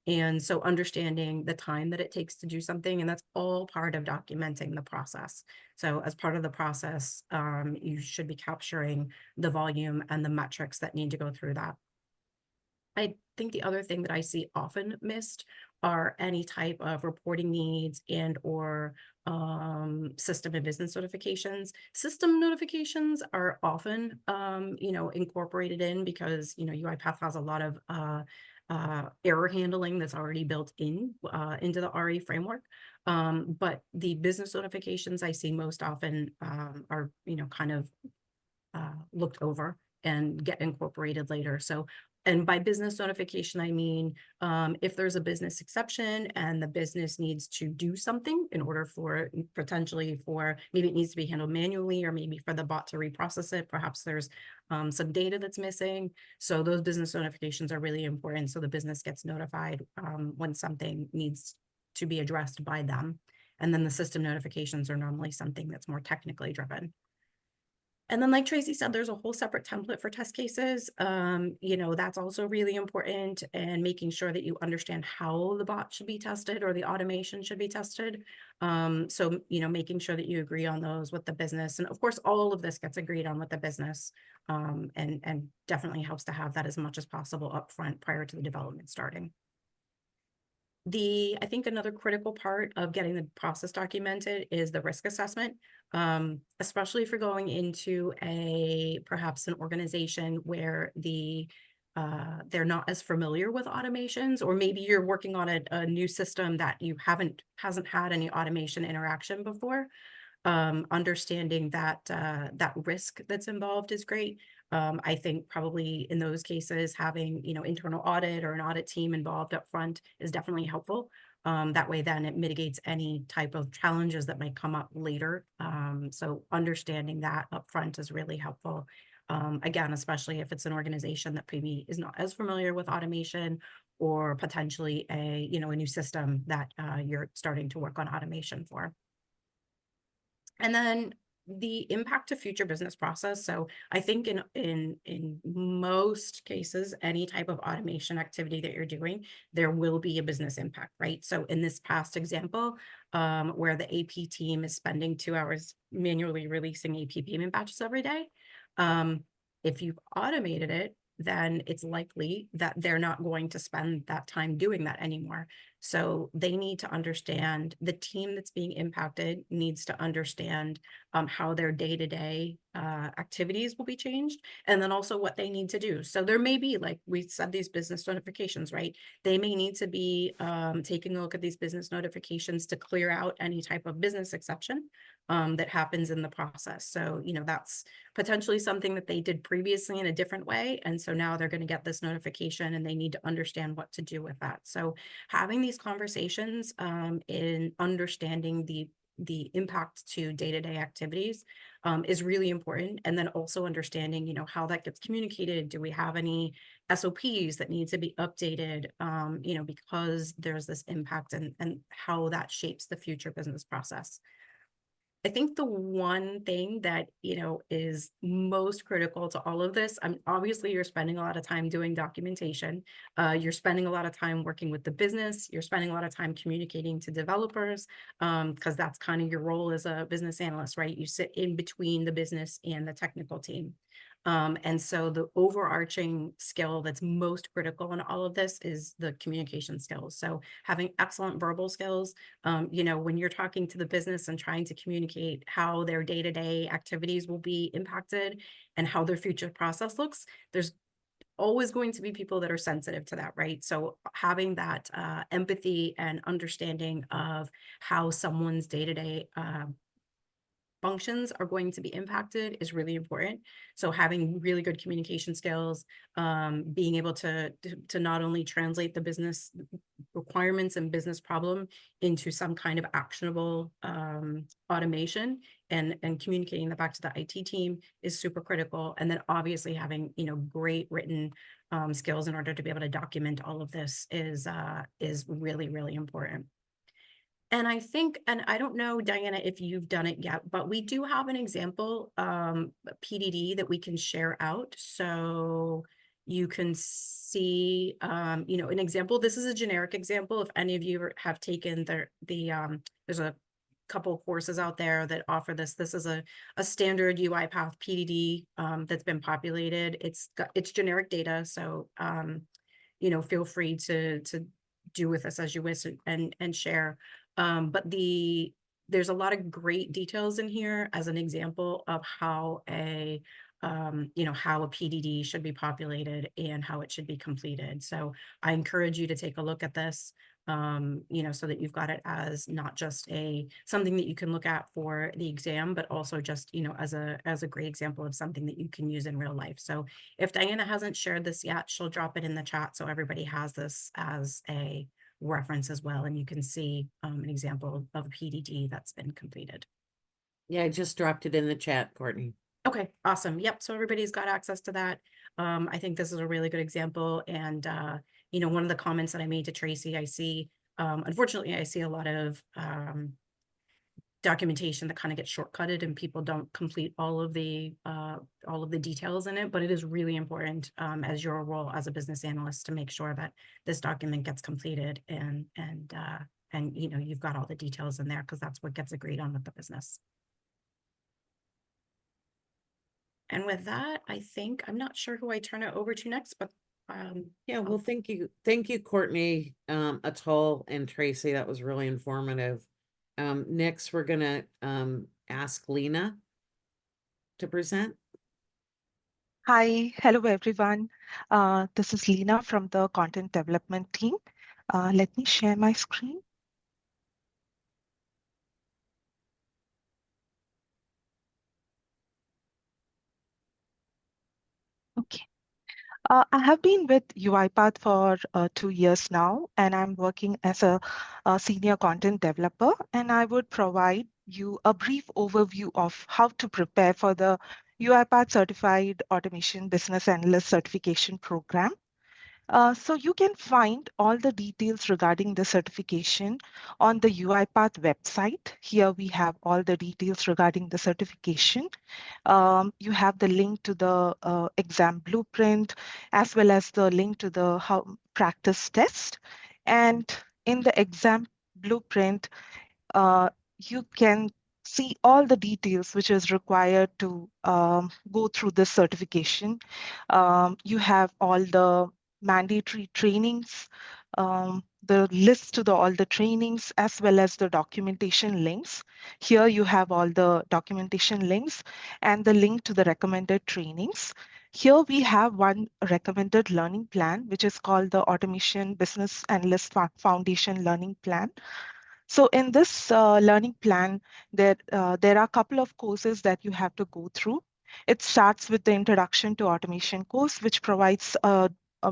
And so understanding the time that it takes to do something, and that's all part of documenting the process. So as part of the process, you should be capturing the volume and the metrics that need to go through that. I think the other thing that I see often missed are any type of reporting needs and or system and business notifications. System notifications are often, you know, incorporated in because, you know, UiPath has a lot of error handling that's already built in into the RE framework. But the business notifications I see most often are, you know, kind of looked over and get incorporated later. So, and by business notification, I mean, if there's a business exception and the business needs to do something in order for potentially for, maybe it needs to be handled manually, or maybe for the bot to reprocess it, perhaps there's some data that's missing. So those business notifications are really important. So the business gets notified when something needs to be addressed by them. And then the system notifications are normally something that's more technically driven. And then, like Tracy said, there's a whole separate template for test cases. That's also really important, and making sure that you understand how the bot should be tested or the automation should be tested. So, making sure that you agree on those with the business. And of course, all of this gets agreed on with the business, and definitely helps to have that as much as possible upfront prior to the development starting. I think another critical part of getting the process documented is the risk assessment, especially if you're going into perhaps an organization where they're not as familiar with automations, or maybe you're working on a new system that hasn't had any automation interaction before. Understanding that risk that's involved is great. I think probably in those cases, having, internal audit or an audit team involved up front is definitely helpful. That way, then it mitigates any type of challenges that might come up later. So understanding that upfront is really helpful. Again, especially if it's an organization that maybe is not as familiar with automation, or potentially a new system that you're starting to work on automation for. And then the impact to future business process. So I think in most cases, any type of automation activity that you're doing, there will be a business impact, right? So in this past example, where the AP team is spending 2 hours manually releasing AP payment batches every day, if you've automated it, then it's likely that they're not going to spend that time doing that anymore. So they need to understand, the team that's being impacted needs to understand how their day-to-day activities will be changed, and then also what they need to do. So there may be, like we said, these business notifications, right? They may need to be taking a look at these business notifications to clear out any type of business exception that happens in the process. So, that's potentially something that they did previously in a different way. And so now they're going to get this notification and they need to understand what to do with that. So having these conversations in understanding the impact to day-to-day activities is really important. And then also understanding, how that gets communicated. Do we have any SOPs that need to be updated, because there's this impact, and how that shapes the future business process. I think the one thing that, is most critical to all of this, obviously you're spending a lot of time doing documentation. You're spending a lot of time working with the business. You're spending a lot of time communicating to developers, because that's kind of your role as a business analyst, right? You sit in between the business and the technical team. And so the overarching skill that's most critical in all of this is the communication skills. So having excellent verbal skills, when you're talking to the business and trying to communicate how their day-to-day activities will be impacted and how their future process looks, there's always going to be people that are sensitive to that, right? So having that empathy and understanding of how someone's day-to-day functions are going to be impacted is really important. So having really good communication skills, being able to not only translate the business requirements and business problem into some kind of actionable automation, and communicating that back to the IT team is super critical. And then obviously having, great written skills in order to be able to document all of this is really, really important. And I think, and I don't know, Diana, if you've done it yet, but we do have an example PDD that we can share out. So you can see, an example. This is a generic example. If any of you have taken there's a couple of courses out there that offer this. This is a standard UiPath PDD that's been populated. It's generic data. So, feel free to do with us as you wish and share. But there's a lot of great details in here as an example of how how a PDD should be populated and how it should be completed. So I encourage you to take a look at this, so that you've got it as not just something that you can look at for the exam, but also just, as a great example of something that you can use in real life. So if Diana hasn't shared this yet, she'll drop it in the chat so everybody has this as a reference as well, and you can see an example of a PDD that's been completed. Yeah, I just dropped it in the chat, Courtney. Okay, awesome. Yep, so everybody's got access to that. I think this is a really good example. And one of the comments that I made to Tracy, I see, unfortunately, I see a lot of documentation that kind of gets shortcutted and people don't complete all of the details in it, but it is really important as your role as a business analyst to make sure that this document gets completed and you know, you've got all the details in there, because that's what gets agreed on with the business. And with that, I think, I'm not sure who I turn it over to next, but Yeah, well, thank you, Courtney, Atul, and Tracy. That was really informative. Next, we're gonna ask Lena to present. Hi, hello everyone. This is Lena from the content development team. Let me share my screen. Okay. I have been with UiPath for 2 years now, and I'm working as a senior content developer, and I would provide you a brief overview of how to prepare for the UiPath Certified Automation Business Analyst Certification Program. So you can find all the details regarding the certification on the UiPath website. Here we have all the details regarding the certification. You have the link to the exam blueprint, as well as the link to the practice test. And in the exam blueprint, you can see all the details which is required to go through this certification. You have all the mandatory trainings, the list to all the trainings, as well as the documentation links. Here you have all the documentation links and the link to the recommended trainings. Here we have one recommended learning plan, which is called the Automation Business Analyst Foundation Learning Plan. So in this learning plan, there are a couple of courses that you have to go through. It starts with the Introduction to Automation course, which provides a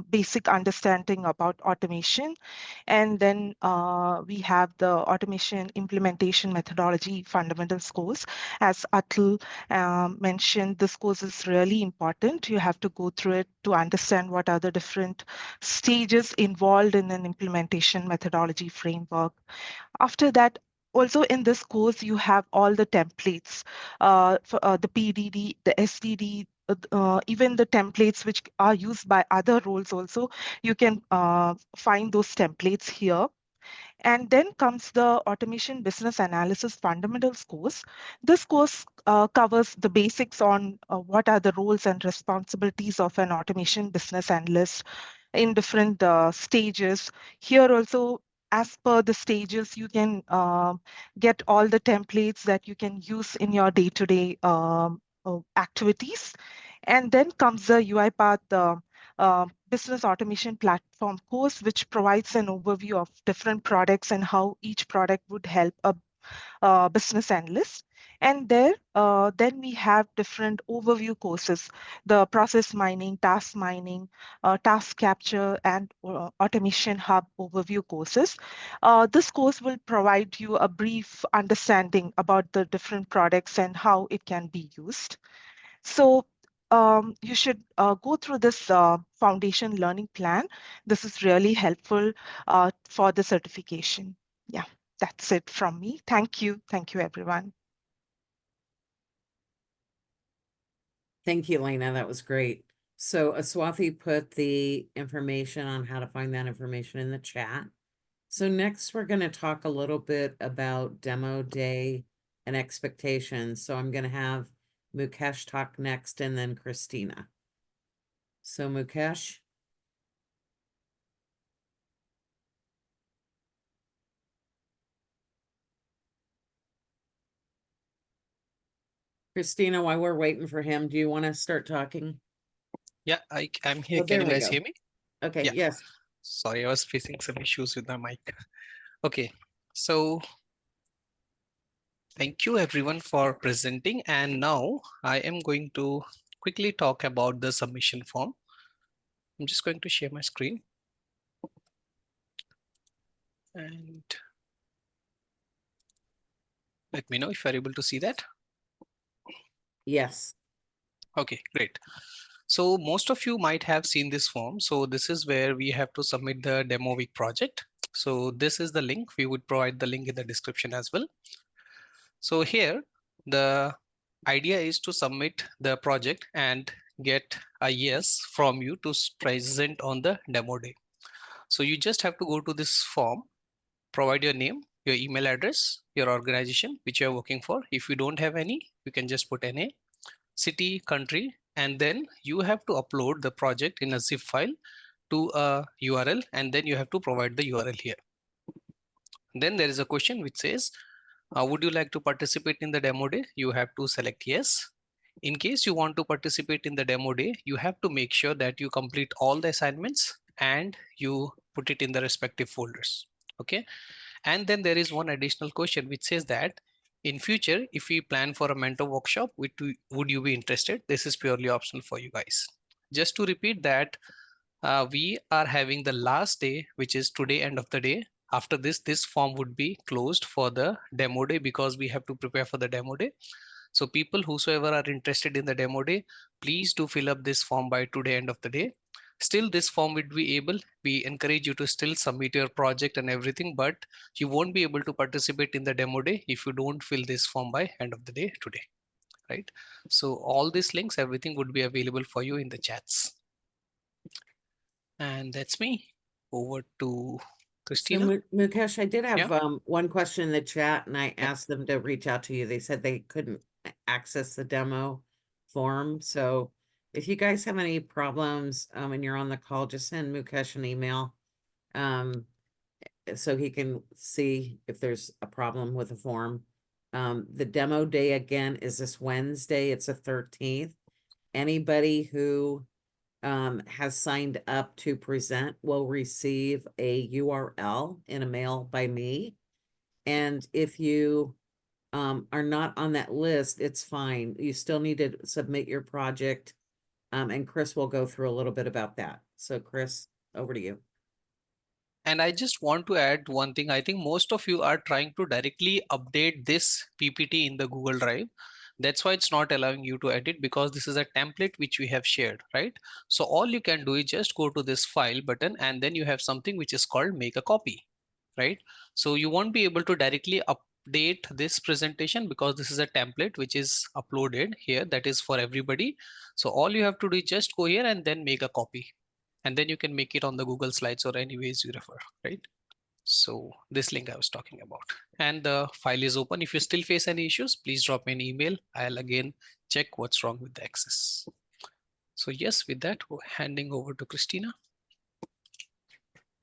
basic understanding about automation. And then we have the Automation Implementation Methodology Fundamentals course. As Atul mentioned, this course is really important. You have to go through it to understand what are the different stages involved in an implementation methodology framework. After that, also in this course, you have all the templates for the PDD, the SDD, even the templates which are used by other roles also. You can find those templates here. And then comes the Automation Business Analysis Fundamentals course. This course covers the basics on what are the roles and responsibilities of an automation business analyst in different stages. Here also, as per the stages, you can get all the templates that you can use in your day-to-day activities. And then comes the UiPath Business Automation Platform course, which provides an overview of different products and how each product would help a business analyst. And there, then we have different overview courses, the process mining, task capture, and automation hub overview courses. This course will provide you a brief understanding about the different products and how it can be used. So you should go through this foundation learning plan. This is really helpful for the certification. Yeah, that's it from me. Thank you. Thank you, everyone. Thank you, Lena. That was great. So Aswathi put the information on how to find that information in the chat. So next we're going to talk a little bit about demo day and expectations. So I'm going to have Mukesh talk next and then Christina. So Mukesh. Christina, while we're waiting for him, do you want to start talking? Yeah, I'm here. Oh, Can there you we guys go. hear me? Okay, Yeah. yes. Sorry, I was facing some issues with my mic. Okay, so thank you everyone for presenting. And now I am going to quickly talk about the submission form. I'm just going to share my screen. And let me know if you're able to see that. Yes. Okay, great. So most of you might have seen this form. So this is where we have to submit the demo week project. So this is the link. We would provide the link in the description as well. So here, the idea is to submit the project and get a yes from you to present on the demo day. So you just have to go to this form, provide your name, your email address, your organization, which you are working for. If you don't have any, you can just put NA, city, country, and then you have to upload the project in a zip file to a URL, and then you have to provide the URL here. Then there is a question which says, would you like to participate in the demo day? You have to select yes. In case you want to participate in the demo day, you have to make sure that you complete all the assignments and you put it in the respective folders. Okay. And then there is one additional question which says that in future, if we plan for a mentor workshop, would you be interested? This is purely optional for you guys. Just to repeat that, we are having the last day, which is today, end of the day. After this form would be closed for the demo day because we have to prepare for the demo day. So people whosoever are interested in the demo day, please do fill up this form by today, end of the day. Still, this form would be able, we encourage you to still submit your project and everything, but you won't be able to participate in the demo day if you don't fill this form by end of the day today, right? So all these links, everything would be available for you in the chats. And that's me. Over to So Christina. Mukesh, I did have Yeah. one question in the chat and I Yeah. asked them to reach out to you. They said they couldn't access the demo form. So if you guys have any problems and you're on the call, just send Mukesh an email so he can see if there's a problem with the form. The demo day again is this Wednesday. It's the 13th. Anybody who has signed up to present will receive a URL in a mail by me. And if you are not on that list, it's fine. You still need to submit your project. And Chris will go through a little bit about that. So Chris, over to you. And I just want to add one thing. I think most of you are trying to directly update this PPT in the Google Drive. That's why it's not allowing you to edit, because this is a template which we have shared, right? So all you can do is just go to this file button and then you have something which is called make a copy, right? So you won't be able to directly update this presentation because this is a template which is uploaded here that is for everybody. So all you have to do is just go here and then make a copy, and then you can make it on the Google Slides or any ways you refer, right? So this link I was talking about, and the file is open. If you still face any issues, please drop me an email. I'll again check what's wrong with the access. So yes, with that, we're handing over to Christina.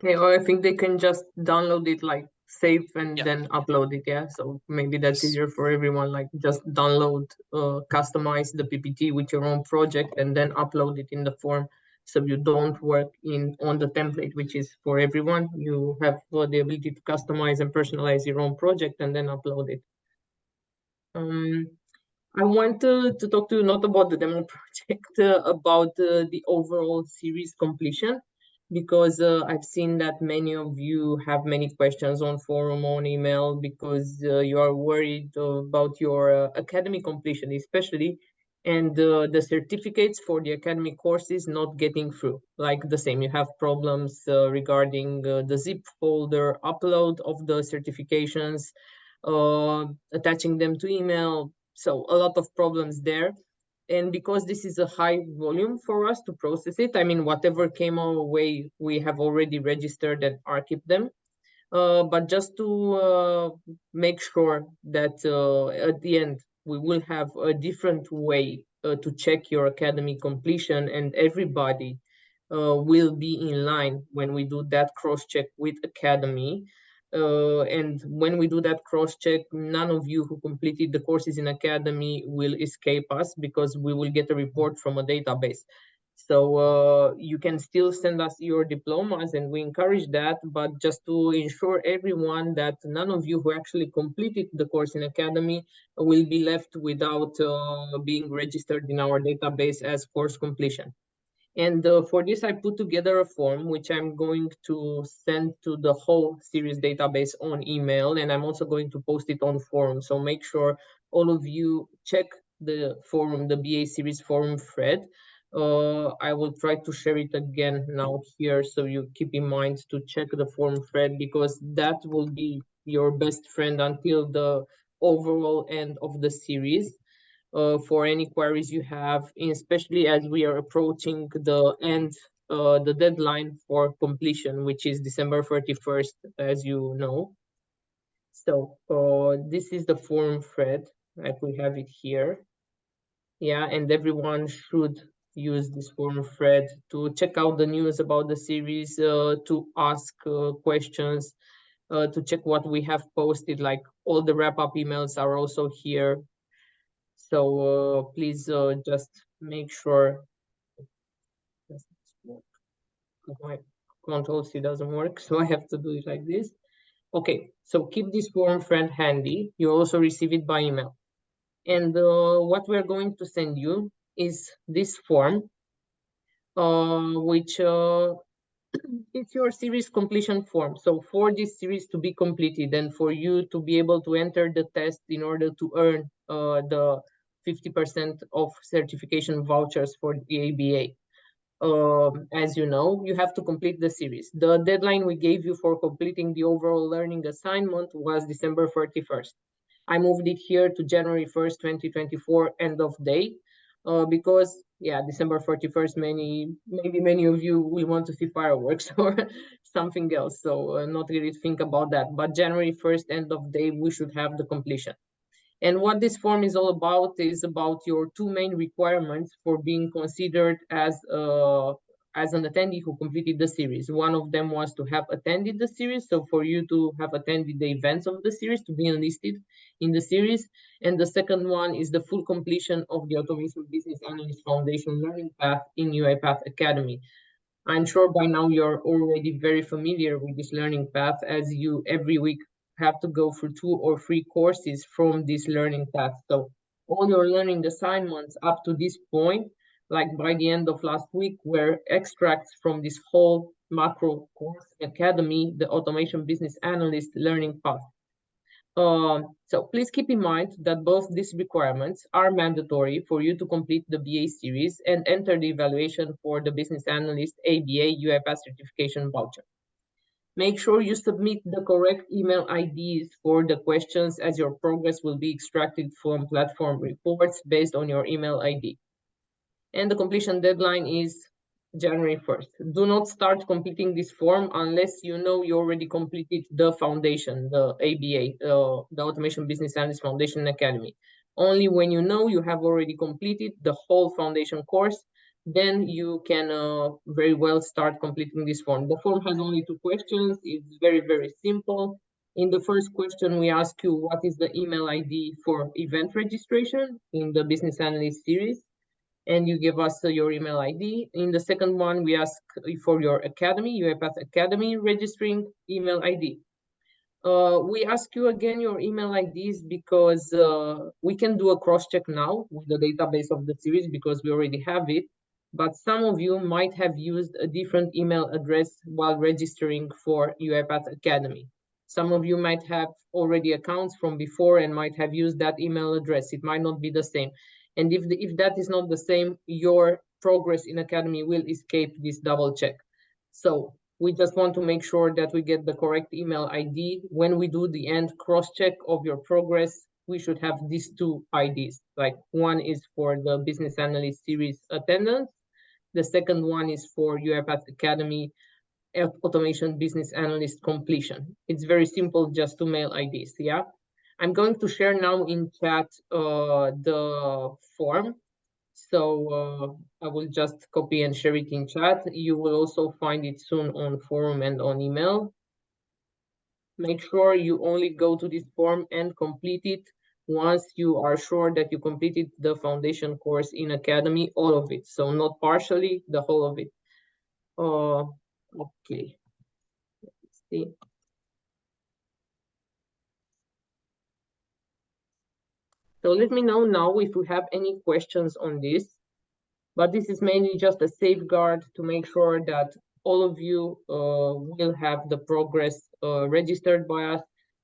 Okay, or I think they can just download it, like save and Yeah. then upload it. Yeah, so maybe that's Yes. easier for everyone. Like just download, customize the PPT with your own project and then upload it in the form. So you don't work on the template, which is for everyone. You have the ability to customize and personalize your own project and then upload it. I want to talk to you not about the demo project, about the overall series completion, because I've seen that many of you have many questions on forum, on email, because you are worried about your academic completion, especially, and the certificates for the academic courses not getting through. Like the same, you have problems regarding the zip folder upload of the certifications, attaching them to email. So a lot of problems there. And because this is a high volume for us to process it, I mean, whatever came our way, we have already registered and archived them. But just to make sure that at the end, we will have a different way to check your academic completion, and everybody will be in line when we do that cross-check with Academy. And when we do that cross-check, none of you who completed the courses in Academy will escape us, because we will get a report from a database. So you can still send us your diplomas, and we encourage that, but just to ensure everyone that none of you who actually completed the course in Academy will be left without being registered in our database as course completion. And for this, I put together a form, which I'm going to send to the whole series database on email, and I'm also going to post it on forum. So make sure all of you check the forum, the BA series forum thread. I will try to share it again now here, so you keep in mind to check the forum thread, because that will be your best friend until the overall end of the series. For any queries you have, especially as we are approaching the end, the deadline for completion, which is December 31st, as you know. So this is the forum thread, like we have it here. Yeah, and everyone should use this forum thread to check out the news about the series, to ask questions, to check what we have posted, like all the wrap-up emails are also here. So please just make sure my Control C doesn't work, so I have to do it like this. Okay, so keep this form friend handy. You also receive it by email. And what we're going to send you is this form, which it's your series completion form. So for this series to be completed and for you to be able to enter the test in order to earn the 50% of certification vouchers for the ABA. As you know, you have to complete the series. The deadline we gave you for completing the overall learning assignment was December 31st. I moved it here to January 1st, 2024, end of day, because yeah, December 31st, maybe many of you will want to see fireworks or something else. So not really think about that, but January 1st, end of day, we should have the completion. And what this form is all about is about your two main requirements for being considered as an attendee who completed the series. One of them was to have attended the series. So for you to have attended the events of the series, to be enlisted in the series. And the second one is the full completion of the Automation Business Analyst Foundation Learning Path in UiPath Academy. I'm sure by now you're already very familiar with this learning path, as you every week have to go through 2 or 3 courses from this learning path. So all your learning assignments up to this point, like by the end of last week, were extracts from this whole macro course academy, the Automation Business Analyst learning path. So please keep in mind that both these requirements are mandatory for you to complete the BA series and enter the evaluation for the Business Analyst ABA UiPath certification voucher. Make sure you submit the correct email IDs for the questions, as your progress will be extracted from platform reports based on your email ID. And the completion deadline is January 1st. Do not start completing this form unless you know you already completed the foundation, the ABA, the Automation Business Analyst Foundation Academy. Only when you know you have already completed the whole foundation course, then you can very well start completing this form. The form has only 2 questions. It's very, very simple. In the first question, we ask you what is the email ID for event registration in the Business Analyst series, and you give us your email ID. In the second one, we ask for your academy, UiPath Academy registering email ID. We ask you again your email IDs because we can do a cross-check now with the database of the series because we already have it. But some of you might have used a different email address while registering for UiPath Academy. Some of you might have already accounts from before and might have used that email address. It might not be the same. And if that is not the same, your progress in Academy will escape this double check. So we just want to make sure that we get the correct email ID. When we do the end cross-check of your progress, we should have these 2 IDs. Like one is for the Business Analyst series attendance. The second one is for UiPath Academy Automation Business Analyst completion. It's very simple, just 2 mail IDs, yeah? I'm going to share now in chat the form. So I will just copy and share it in chat. You will also find it soon on forum and on email. Make sure you only go to this form and complete it once you are sure that you completed the foundation course in Academy, all of it. So not partially, the whole of it. Okay. Let's see. So let me know now if you have any questions on this. But this is mainly just a safeguard to make sure that all of you will have the progress registered by us,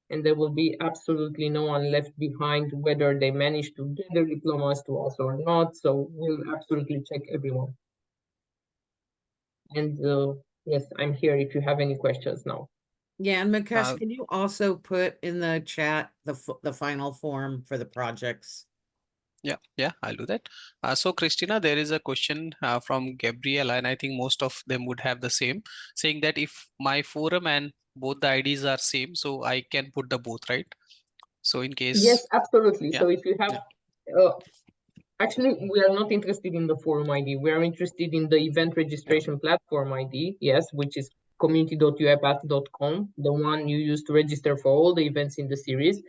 and there will be absolutely no one left behind, whether they manage to get their diplomas to us or not. So we'll absolutely check everyone. And yes, I'm here if you have any questions now. Yeah, and Mukesh, Uh, can you also put in the chat the final form for the projects? yeah, I'll do that. So Christina, there is a question from Gabriela, and I think most of them would have the same, saying that if my forum and both the IDs are same, so I can put the both, right? So in Yes, case, absolutely. yeah, So if you have, yeah. actually, we are not interested in the forum ID. We are interested in the event registration platform ID, yes, which is community.uipath.com, the one you use to register for all the events in the series.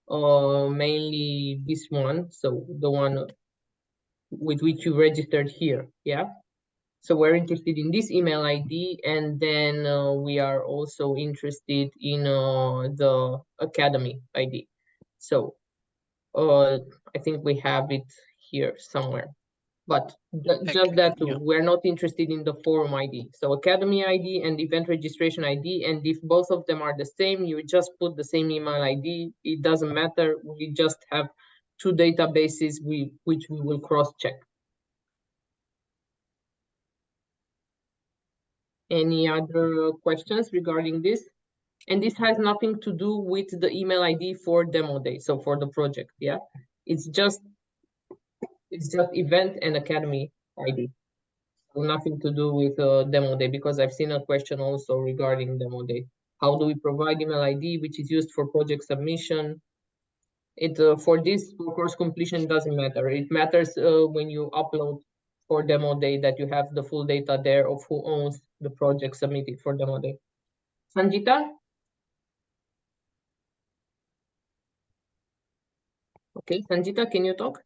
Mainly this one, so the one with which you registered here, yeah. So we're interested in this email ID, and then we are also interested in the academy ID. So I think we have it here somewhere, but just that too, Yeah. we're not interested in the forum ID. So academy ID and event registration ID, and if both of them are the same, you just put the same email ID. It doesn't matter. We just have two databases which we will cross-check. Any other questions regarding this? And this has nothing to do with the email ID for demo day, so for the project, yeah? It's just event and academy ID. So nothing to do with demo day, because I've seen a question also regarding demo day. How do we provide email ID which is used for project submission? It for this, for course completion, doesn't matter. It matters when you upload for demo day that you have the full data there of who owns the project submitted for demo day. Sanjita? Okay, Sanjita, can you talk?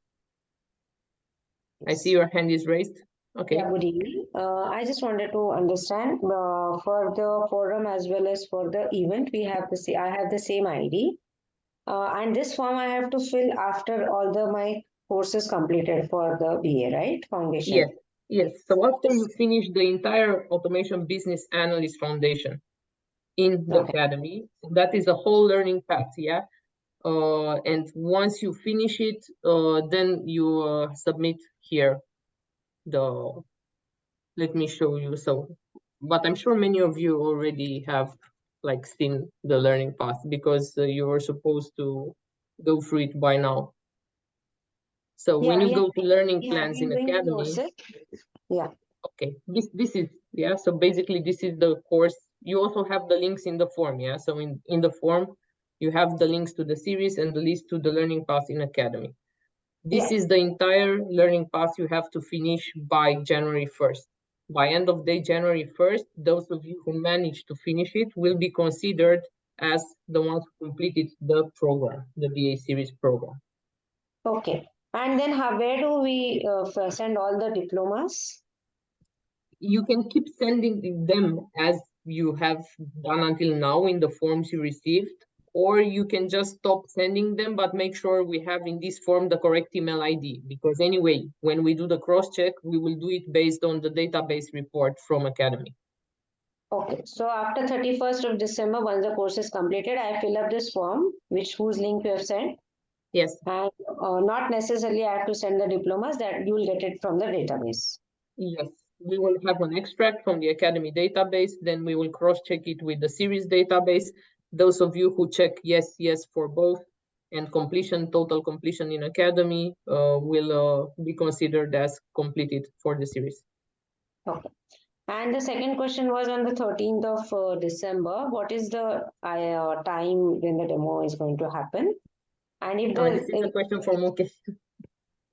I see your hand is raised. Okay. Yeah, good evening. I just wanted to understand for the forum as well as for the event, I have the same ID. And this form I have to fill after all my courses completed for the BA, right? Foundation. Yes, yes. So after you finish the entire Automation Business Analyst Foundation in the academy, that is a whole learning path, yeah. And once you finish it, then you submit here the. Let me show you. So, but I'm sure many of you already have like seen the learning path because you were supposed to go through it by now. So when you go to learning plans in academy, yeah. okay, this is, yeah. So basically, this is the course. You also have the links in the form, yeah. So in the form, you have the links to the series and the list to the learning path in academy. This is the entire learning path you have to finish by January 1st. By end of day January 1st, those of you who manage to finish it will be considered as the ones who completed the program, the BA series program. Okay. And then where do we send all the diplomas? You can keep sending them as you have done until now in the forms you received, or you can just stop sending them, but make sure we have in this form the correct email ID, because anyway, when we do the cross-check, we will do it based on the database report from Academy. Okay, so after 31st of December, once the course is completed, I fill up this form, whose link you have sent. Yes. And not necessarily I have to send the diplomas, that you will get it from the database. Yes, we will have an extract from the Academy database, then we will cross-check it with the series database. Those of you who check yes, yes for both, and completion, total completion in Academy will be considered as completed for the series. Okay. And the second question was on the 13th of December. What is the time when the demo is going to happen? And if This is a question for Mukesh.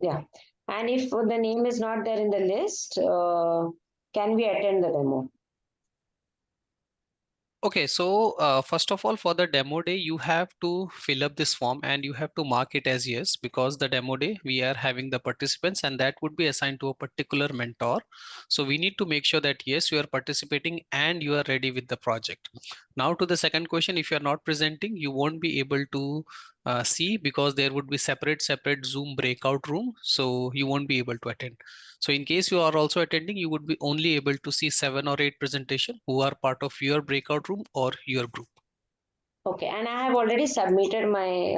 Yeah. And if the name is not there in the list, can we attend the demo? Okay, so first of all, for the demo day, you have to fill up this form and you have to mark it as yes, because the demo day we are having the participants and that would be assigned to a particular mentor. So we need to make sure that yes, you are participating and you are ready with the project. Now to the second question, if you are not presenting, you won't be able to see, because there would be separate Zoom breakout room. So you won't be able to attend. So in case you are also attending, you would be only able to see 7 or 8 presentation who are part of your breakout room or your group. Okay, and I have already submitted my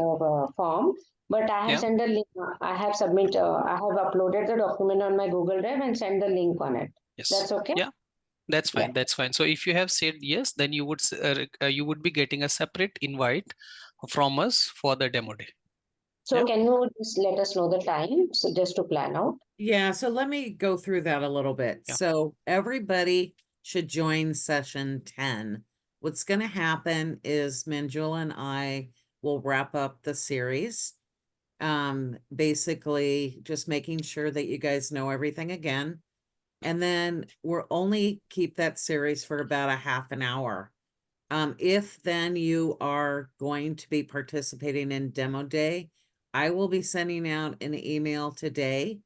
form, but I have sent the link. I have uploaded the document on my Google Drive and sent the link on it. Yes. That's okay? Yeah. That's fine. That's fine. So if you have said yes, then you would you would be getting a separate invite from us for the demo day. So Yeah. can you just let us know the time, so just to plan out? Yeah, so let me go through that a little bit. Yeah. So everybody should join session 10. What's going to happen is Manjula and I will wrap up the series. Basically just making sure that you guys know everything again. And then we'll only keep that series for about a half an hour. If then you are going to be participating in demo day, I will be sending out an email today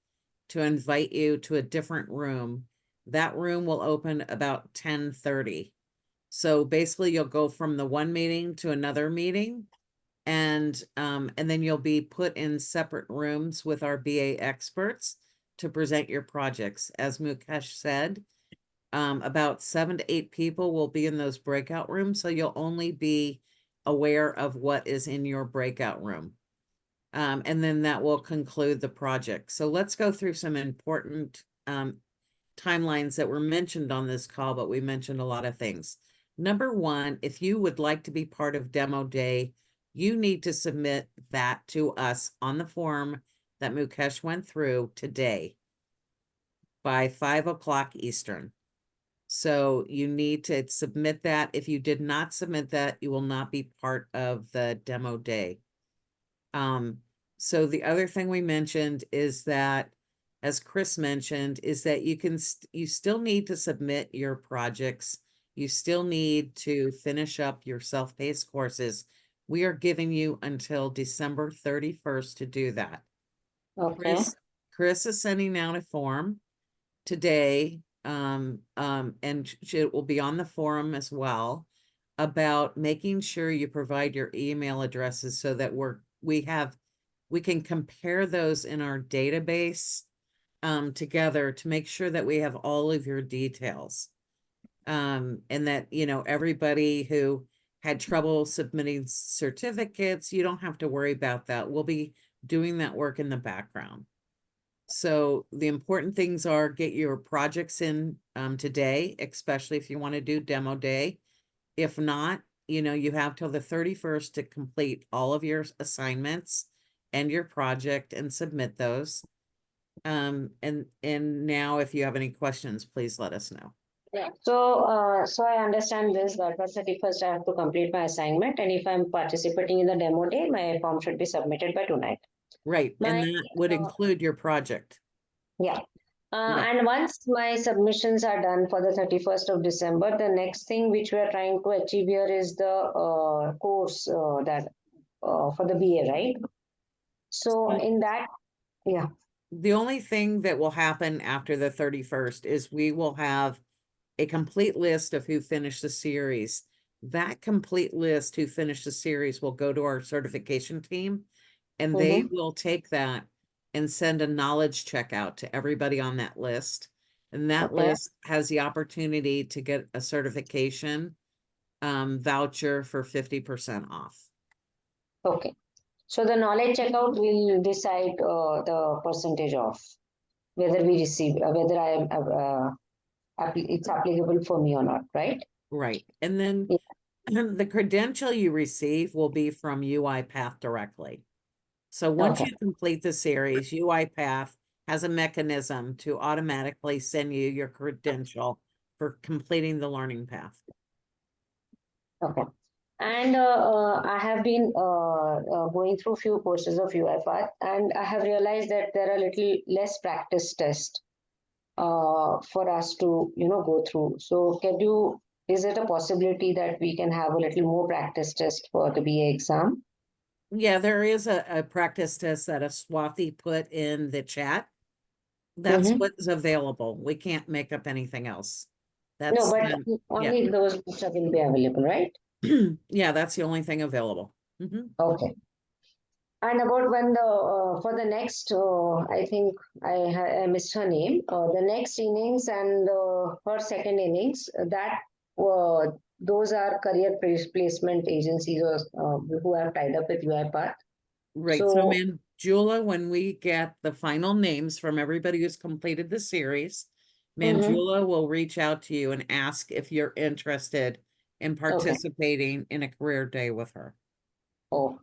to invite you to a different room. That room will open about 10:30. So basically you'll go from the one meeting to another meeting, and then you'll be put in separate rooms with our BA experts to present your projects. As Mukesh said, about 7 to 8 people will be in those breakout rooms, so you'll only be aware of what is in your breakout room. And then that will conclude the project. So let's go through some important timelines that were mentioned on this call, but we mentioned a lot of things. Number one, if you would like to be part of demo day, you need to submit that to us on the form that Mukesh went through today by 5 o'clock Eastern. So you need to submit that. If you did not submit that, you will not be part of the demo day. So the other thing we mentioned is that, as Chris mentioned, is that you still need to submit your projects. You still need to finish up your self-paced courses. We are giving you until December 31st to do that. Okay. Chris is sending out a form today, and it will be on the forum as well, about making sure you provide your email addresses so that we can compare those in our database together to make sure that we have all of your details. And that, everybody who had trouble submitting certificates, you don't have to worry about that. We'll be doing that work in the background. So the important things are get your projects in today, especially if you want to do demo day. If not, you have till the 31st to complete all of your assignments and your project and submit those. And now if you have any questions, please let us know. Yeah. So I understand this, that by 31st I have to complete my assignment, and if I'm participating in the demo day, my form should be submitted by tonight. Right, and that would include your project. Yeah. And once my submissions are done for the 31st of December, the next thing which we are trying to achieve here is the course that for the BA, right? So in that, yeah. The only thing that will happen after the 31st is we will have a complete list of who finished the series. That complete list who finished the series will go to our certification team, and they will take that and send a knowledge check out to everybody on that list. And that list has the opportunity to get a certification voucher for 50% off. Okay. So the knowledge checkout will decide the percentage of whether we receive, whether I am it's applicable for me or not, right? Right. And then the credential you receive will be from UiPath directly. So once you complete the series, UiPath has a mechanism to automatically send you your credential for completing the learning path. Okay. And I have been going through few courses of UiPath, and I have realized that there are little less practice tests for us to, go through. So is it a possibility that we can have a little more practice test for the BA exam? Yeah, there is a practice test that a Swathi put in the chat. That's what is available. We can't make up anything else. That's no, but only those books will be available, right? Yeah, that's the only thing available. Okay. And about when for the next, I think I missed her name. The next innings and her second innings, that those are career placement agencies who have tied up with UiPath. Right. So Manjula, when we get the final names from everybody who's completed the series, Manjula will reach out to you and ask if you're interested in participating in a career day with her. Oh,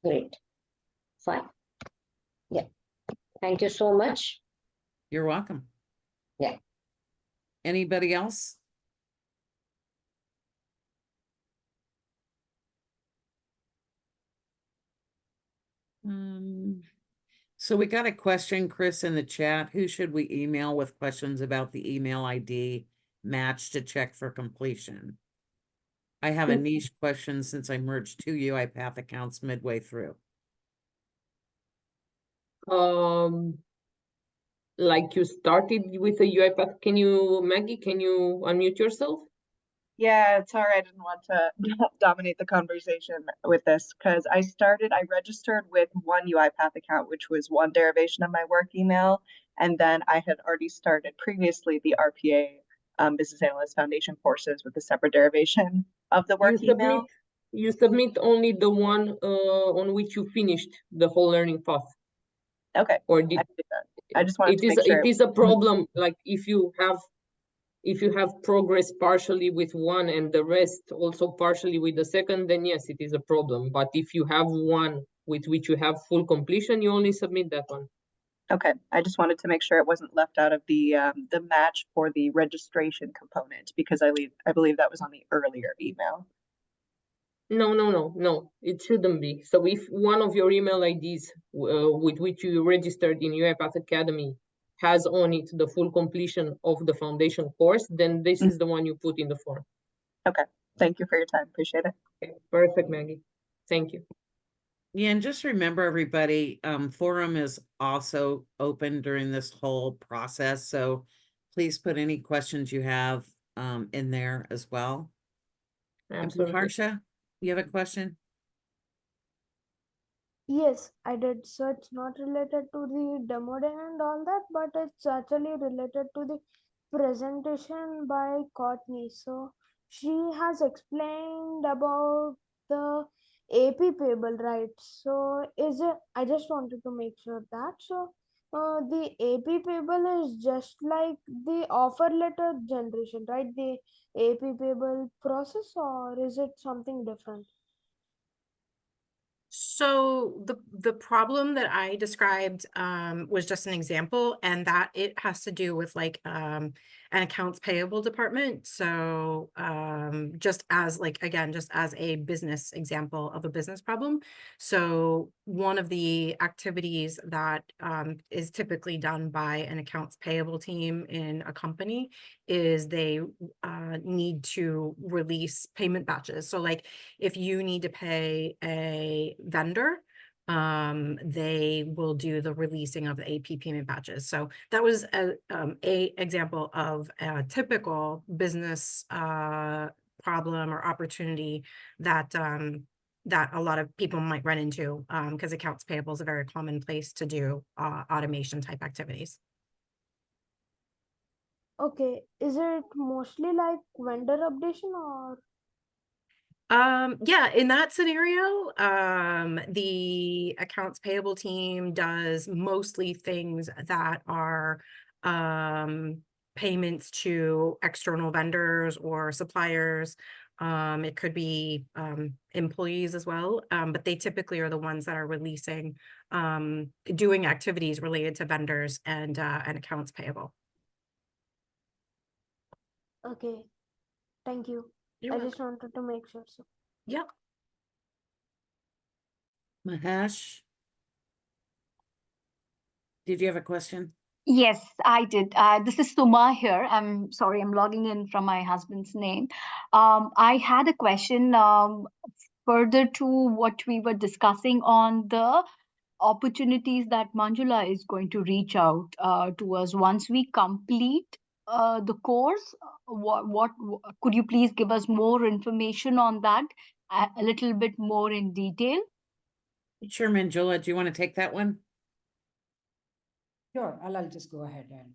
great. Fine. Yeah. Thank you so much. You're welcome. Yeah. Anybody else? So we got a question, Chris, in the chat. Who should we email with questions about the email ID match to check for completion? I have a niche question since I merged 2 UiPath accounts midway through. Like you started with a UiPath. Maggie, can you unmute yourself? Yeah, sorry, I didn't want to dominate the conversation with this because I registered with one UiPath account, which was one derivation of my work email. And then I had already started previously the RPA Business Analyst Foundation courses with a separate derivation of the work email. You submit only the one on which you finished the whole learning path. Okay, Or I did that. I just wanted to make sure. It is a problem, like if you have progress partially with one and the rest also partially with the second, then yes, it is a problem. But if you have one with which you have full completion, you only submit that one. Okay, I just wanted to make sure it wasn't left out of the match for the registration component because I believe that was on the earlier email. No, it shouldn't be. So if one of your email IDs with which you registered in UiPath Academy has on it the full completion of the foundation course, then this is the one you put in the form. Okay, thank you for your time. Appreciate it. Okay. Perfect, Maggie. Thank you. Yeah, and just remember, everybody, forum is also open during this whole process. So please put any questions you have in there as well. Absolutely. Harsha, you have a question? Yes, I did. So it's not related to the demo day and all that, but it's actually related to the presentation by Courtney. So she has explained about the AP payable, right? So I just wanted to make sure that. So the AP payable is just like the offer letter generation, right? The AP payable process, or is it something different? So the problem that I described was just an example, and that it has to do with like an accounts payable department. So just as like, again, just as a business example of a business problem. So one of the activities that is typically done by an accounts payable team in a company is they need to release payment batches. So like if you need to pay a vendor, they will do the releasing of the AP payment batches. So that was a example of a typical business problem or opportunity that that a lot of people might run into because accounts payable is a very common place to do automation type activities. Okay, is it mostly like vendor updation or? Yeah, in that scenario, the accounts payable team does mostly things that are payments to external vendors or suppliers. It could be employees as well, but they typically are the ones that are releasing, doing activities related to vendors and accounts payable. Okay, thank you. I just wanted to make sure. So yeah. Mahesh, did you have a question? Yes, I did. This is Suma here. I'm sorry, I'm logging in from my husband's name. I had a question further to what we were discussing on the opportunities that Manjula is going to reach out to us once we complete the course. What could you please give us more information on that, a little bit more in detail? Sure, Manjula, do you want to take that one? Sure, I'll just go ahead and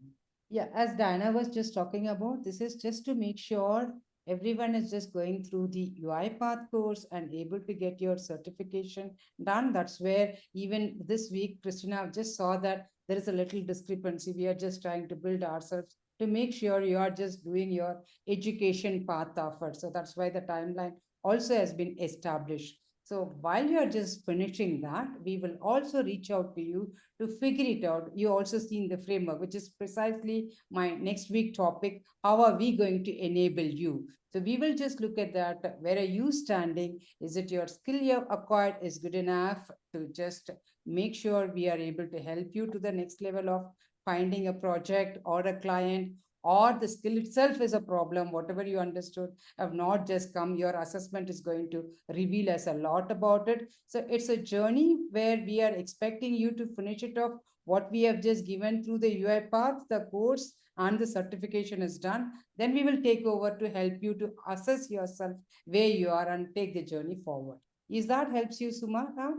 yeah, as Diana was just talking about, this is just to make sure everyone is just going through the UiPath course and able to get your certification done. That's where even this week, Christina, just saw that there is a little discrepancy. We are just trying to build ourselves to make sure you are just doing your education path offered. So that's why the timeline also has been established. So while you are just finishing that, we will also reach out to you to figure it out. You also seen the framework, which is precisely my next week topic. How are we going to enable you? So we will just look at that. Where are you standing? Is it your skill you have acquired is good enough to just make sure we are able to help you to the next level of finding a project or a client, or the skill itself is a problem, whatever you understood have not just come. Your assessment is going to reveal us a lot about it. So it's a journey where we are expecting you to finish it off. What we have just given through the UiPath, the course and the certification is done. Then we will take over to help you to assess yourself where you are and take the journey forward. Is that helps you, Suma? Now?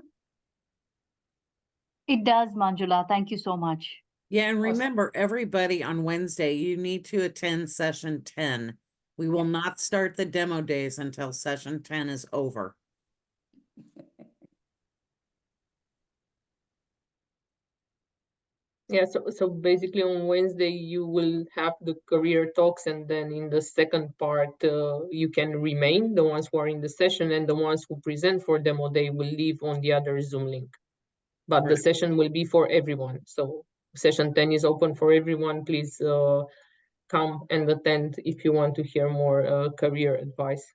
It does, Manjula. Thank you so much. Yeah, and Awesome. remember, everybody on Wednesday, you need to attend session 10. We will not start the demo days until session 10 is over. Yeah, so basically on Wednesday you will have the career talks, and then in the second part you can remain, the ones who are in the session, and the ones who present for demo day will leave on the other Zoom link. But the Right. session will be for everyone. So session 10 is open for everyone. Please come and attend if you want to hear more career advice.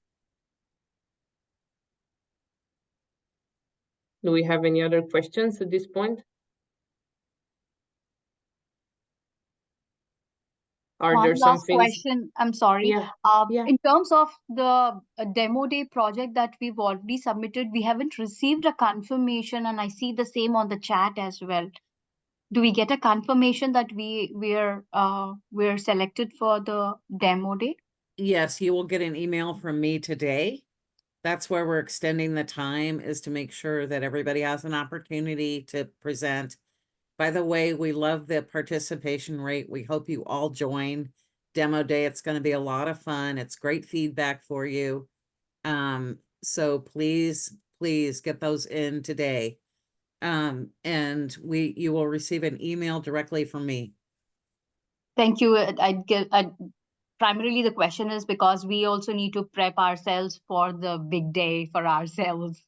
Do we have any other questions at this point? Are One there some last things? question. I'm sorry. Yeah, yeah. In terms of the demo day project that we've already submitted, we haven't received a confirmation, and I see the same on the chat as well. Do we get a confirmation that we're selected for the demo day? Yes, you will get an email from me today. That's where we're extending the time, is to make sure that everybody has an opportunity to present. By the way, we love the participation rate. We hope you all join demo day. It's going to be a lot of fun. It's great feedback for you. So please get those in today. And you will receive an email directly from me. Thank you. Primarily the question is because we also need to prep ourselves for the big day for ourselves.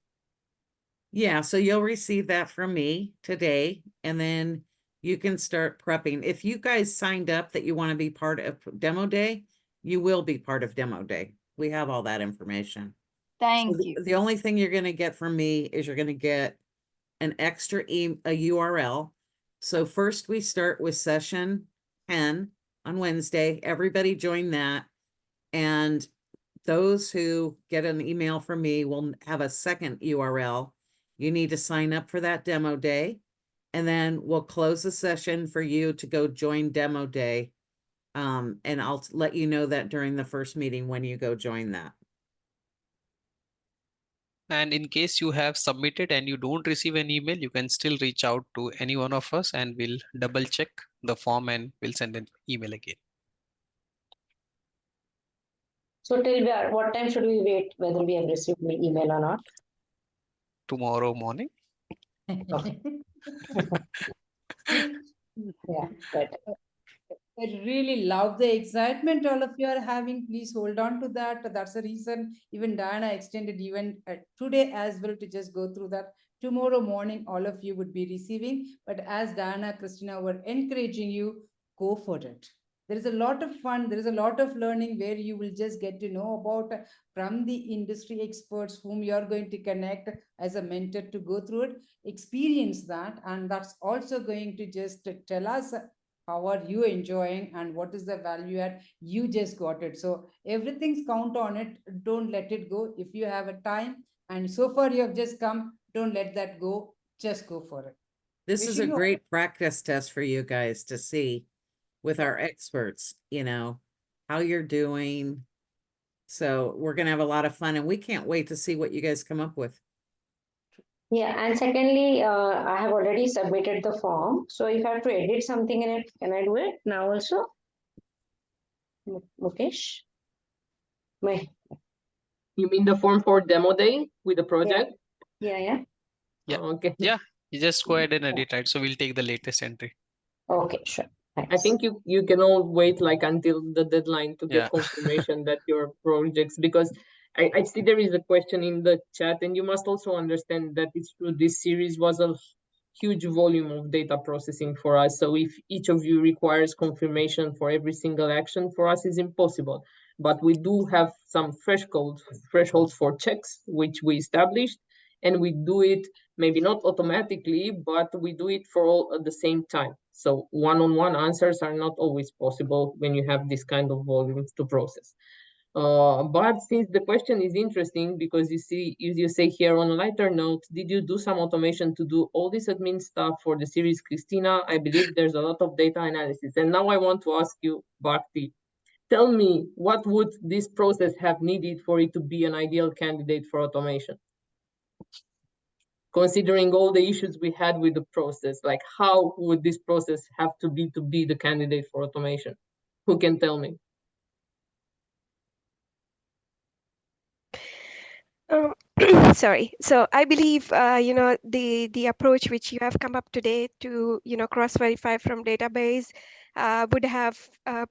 Yeah, so you'll receive that from me today, and then you can start prepping. If you guys signed up that you want to be part of demo day, you will be part of demo day. We have all that information. Thank So you. the only thing you're going to get from me is you're going to get an extra a URL. So first we start with session 10 on Wednesday. Everybody join that. And those who get an email from me will have a second URL. You need to sign up for that demo day. And then we'll close the session for you to go join demo day. And I'll let you know that during the first meeting when you go join that. And in case you have submitted and you don't receive an email, you can still reach out to any one of us and we'll double check the form and we'll send an email again. So till what time should we wait whether we have received the email or not? Tomorrow morning. Yeah, but I really love the excitement all of you are having. Please hold on to that. That's the reason even Diana extended even today as well to just go through that. Tomorrow morning, all of you would be receiving. But as Diana, Christina were encouraging you, go for it. There is a lot of fun. There is a lot of learning where you will just get to know about from the industry experts whom you are going to connect as a mentor to go through it, experience that. And that's also going to just tell us how are you enjoying and what is the value add you just got it. So everything's count on it. Don't let it go. If you have a time and so far you have just come, don't let that go. Just go for it. This is a Wishing you all- great practice test for you guys to see with our experts, how you're doing. So we're going to have a lot of fun, and we can't wait to see what you guys come up with. yeah, and secondly, I have already submitted the form. So if I have to edit something in it, can I do it now also? Mukesh? You mean the form for demo day with the project? Yeah. Yeah. Okay. Yeah, you just go ahead and edit, right? So we'll take the latest entry. Okay, sure. I think you can all wait like until the deadline to get Yeah. confirmation that your projects, because I see there is a question in the chat, and you must also understand that it's true, this series was a huge volume of data processing for us. So if each of you requires confirmation for every single action, for us is impossible. But we do have some thresholds for checks, which we established, and we do it maybe not automatically, but we do it for all at the same time. So one-on-one answers are not always possible when you have this kind of volumes to process. But since the question is interesting, because you see, you say here on a lighter note, did you do some automation to do all this admin stuff for the series, Christina? I believe there's a lot of data analysis. And now I want to ask you, Bhakti, tell me, what would this process have needed for it to be an ideal candidate for automation? Considering all the issues we had with the process, like how would this process have to be the candidate for automation? Who can tell me? Sorry. So I believe, the approach which you have come up today to, cross-verify from database would have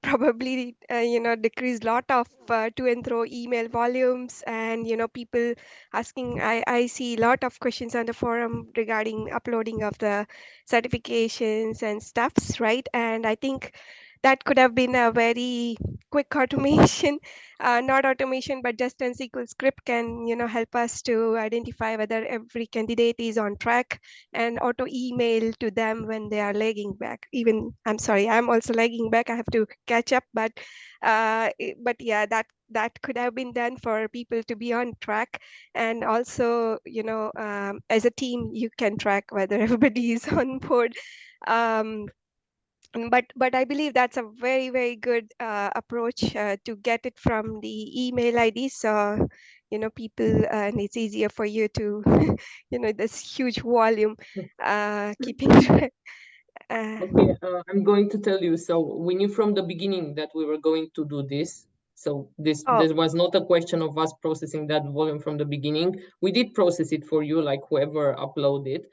probably, decreased lot of to and fro email volumes, and, people asking. I see a lot of questions on the forum regarding uploading of the certifications and stuffs, right? And I think that could have been a very quick automation, not automation, but just a SQL script can, help us to identify whether every candidate is on track and auto email to them when they are lagging back. Even, I'm sorry, I'm also lagging back. I have to catch up, but yeah, that could have been done for people to be on track. And also, as a team, you can track whether everybody is on board. But I believe that's a very, very good approach to get it from the email ID. So, people, and it's easier for you to, this huge volume, keeping track. Okay, I'm going to tell you. So we knew from the beginning that we were going to do this. So this was not a question of us processing that volume from the beginning. We did process it for you, like whoever uploaded.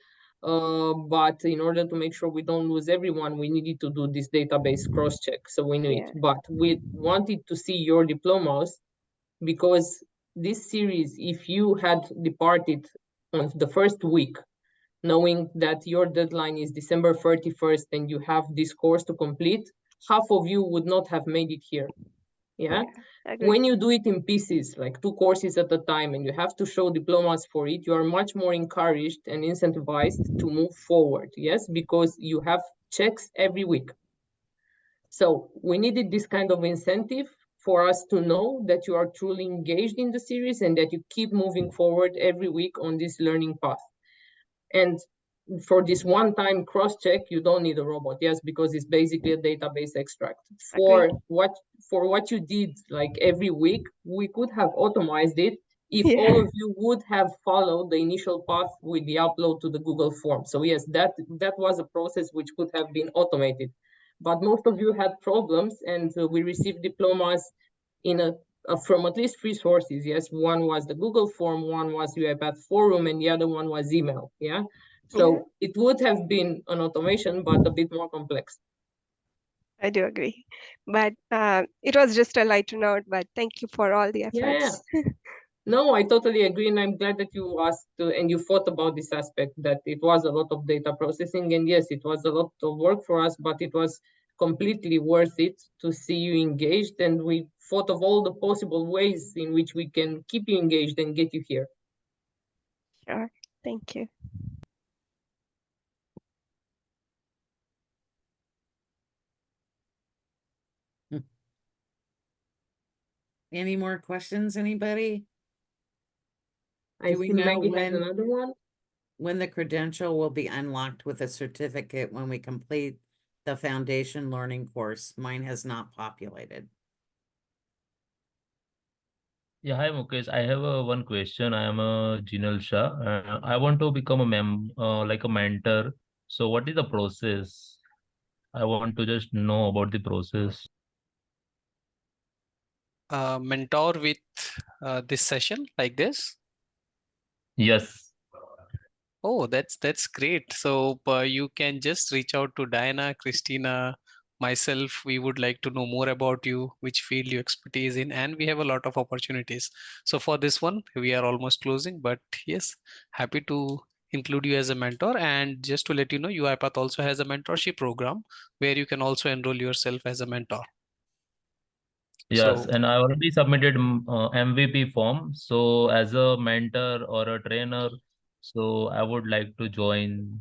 But in order to make sure we don't lose everyone, we needed to do this database cross-check. So we knew it. But we wanted to see your diplomas, because this series, if you had departed on the first week, knowing that your deadline is December 31st and you have this course to complete, half of you would not have made it here. Yeah. When you do it in pieces, like 2 courses at a time, and you have to show diplomas for it, you are much more encouraged and incentivized to move forward. Yes, because you have checks every week. So we needed this kind of incentive for us to know that you are truly engaged in the series and that you keep moving forward every week on this learning path. And for this one-time cross-check, you don't need a robot, yes, because it's basically a database extract. For what you did, like every week, we could have automated it if all of you would have followed the initial path with the upload to the Google form. So yes, that was a process which could have been automated. But most of you had problems, and we received diplomas in from at least 3 sources. Yes, one was the Google form, one was UiPath forum, and the other one was email. Yeah, so it would have been an automation, but a bit more complex. I do agree, but it was just a lighter note. But thank you for all the efforts. Yeah. No, I totally agree, and I'm glad that you asked and you thought about this aspect, that it was a lot of data processing, and yes, it was a lot of work for us, but it was completely worth it to see you engaged, and we thought of all the possible ways in which we can keep you engaged and get you here. Sure, thank you. Any more questions, anybody? I Do we see know Maggie has another one. When the credential will be unlocked with a certificate when we complete the foundation learning course? Mine has not populated. Yeah, hi Mukesh. I have one question. I am Jinal Shah. I want to become like a mentor. So what is the process? I want to just know about the process. Mentor with this session like this? Yes. Oh, that's great. So you can just reach out to Diana, Christina, myself, we would like to know more about you, which field you expertise in, and we have a lot of opportunities. So for this one, we are almost closing, but yes, happy to include you as a mentor. And just to let you know, UiPath also has a mentorship program where you can also enroll yourself as a mentor. Yes, So and I already submitted MVP form. So as a mentor or a trainer, so I would like to join.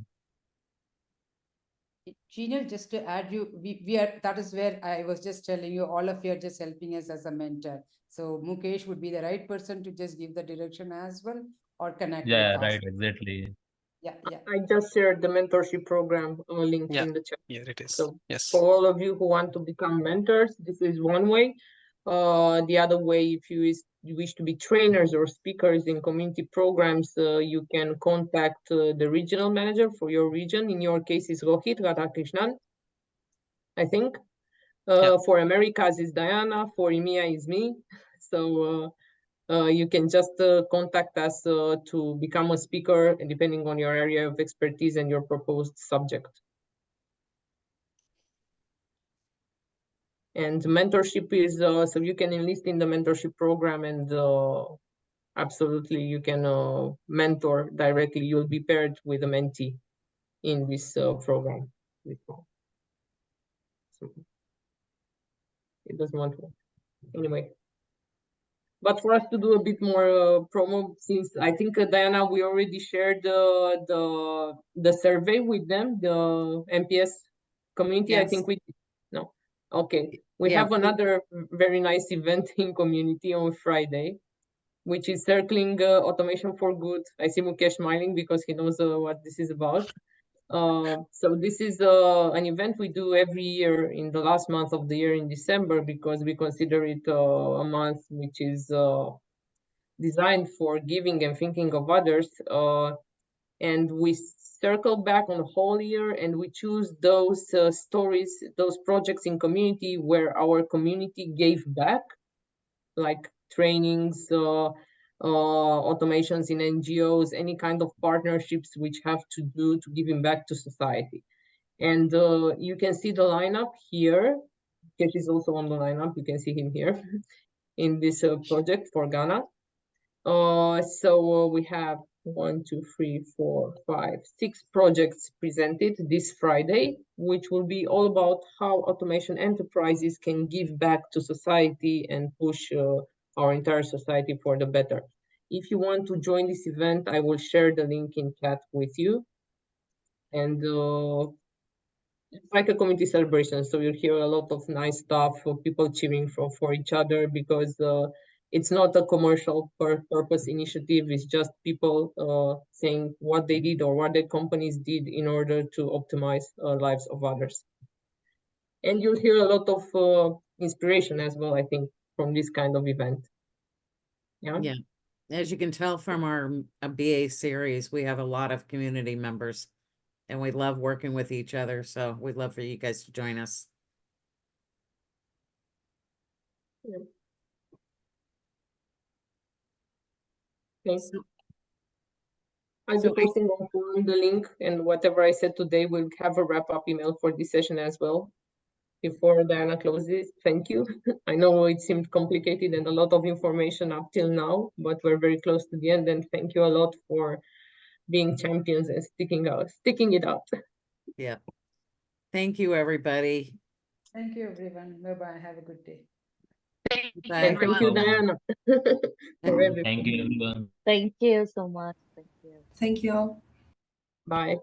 Genial, just to add you, we are, that is where I was just telling you, all of you are just helping us as a mentor. So Mukesh would be the right person to just give the direction as well, or connect with Yeah, us. right, exactly. Yeah. I just shared the mentorship program link yeah, in the chat. here it is. So Yes. for all of you who want to become mentors, this is one way. The other way, if you wish to be trainers or speakers in community programs, you can contact the regional manager for your region. In your case, is Rohit Radhakrishnan, I think. For Americas is Diana, for EMEA is me. So you can just contact us to become a speaker, depending on your area of expertise and your proposed subject. And mentorship is, so you can enlist in the mentorship program, and absolutely you can mentor directly. You'll be paired with a mentee in this program. So it doesn't want to. Anyway. But for us to do a bit more promo, since I think Diana, we already shared the survey with them, the MPS community. Yes. I think we no. Okay, we Yeah, have another very nice event in community on Friday, which is circling automation for good. I see Mukesh smiling because he knows what this is about. So this is an event we do every year in the last month of the year in December, because we consider it a month which is designed for giving and thinking of others. And we circle back on the whole year, and we choose those stories, those projects in community where our community gave back, like trainings, automations in NGOs, any kind of partnerships which have to do to giving back to society. And you can see the lineup here. Kesh is also on the lineup. You can see him here in this project for Ghana. So we have 1, 2, 3, 4, 5, 6 projects presented this Friday, which will be all about how automation enterprises can give back to society and push our entire society for the better. If you want to join this event, I will share the link in chat with you. And it's like a community celebration, so you'll hear a lot of nice stuff of people cheering for each other, because it's not a commercial purpose initiative. It's just people saying what they did or what their companies did in order to optimize lives of others. And you'll hear a lot of inspiration as well, I think, from this kind of event. Yeah. As you can tell from our BA series, we have a lot of community members, and we love working with each other. So we'd love for you guys to join us. Yeah. Okay. I'll be posting on the link, and whatever I said today, we'll have a wrap-up email for this session as well. Before Diana closes, thank you. I know it seemed complicated and a lot of information up till now, but we're very close to the end, and thank you a lot for being champions and sticking it out. Yeah. Thank you, everybody. Thank you, everyone. Bye-bye. Have a good day. Bye. And thank you, Diana. For everything. Thank you, everyone. Thank you so much. Thank you. Thank you all. Bye.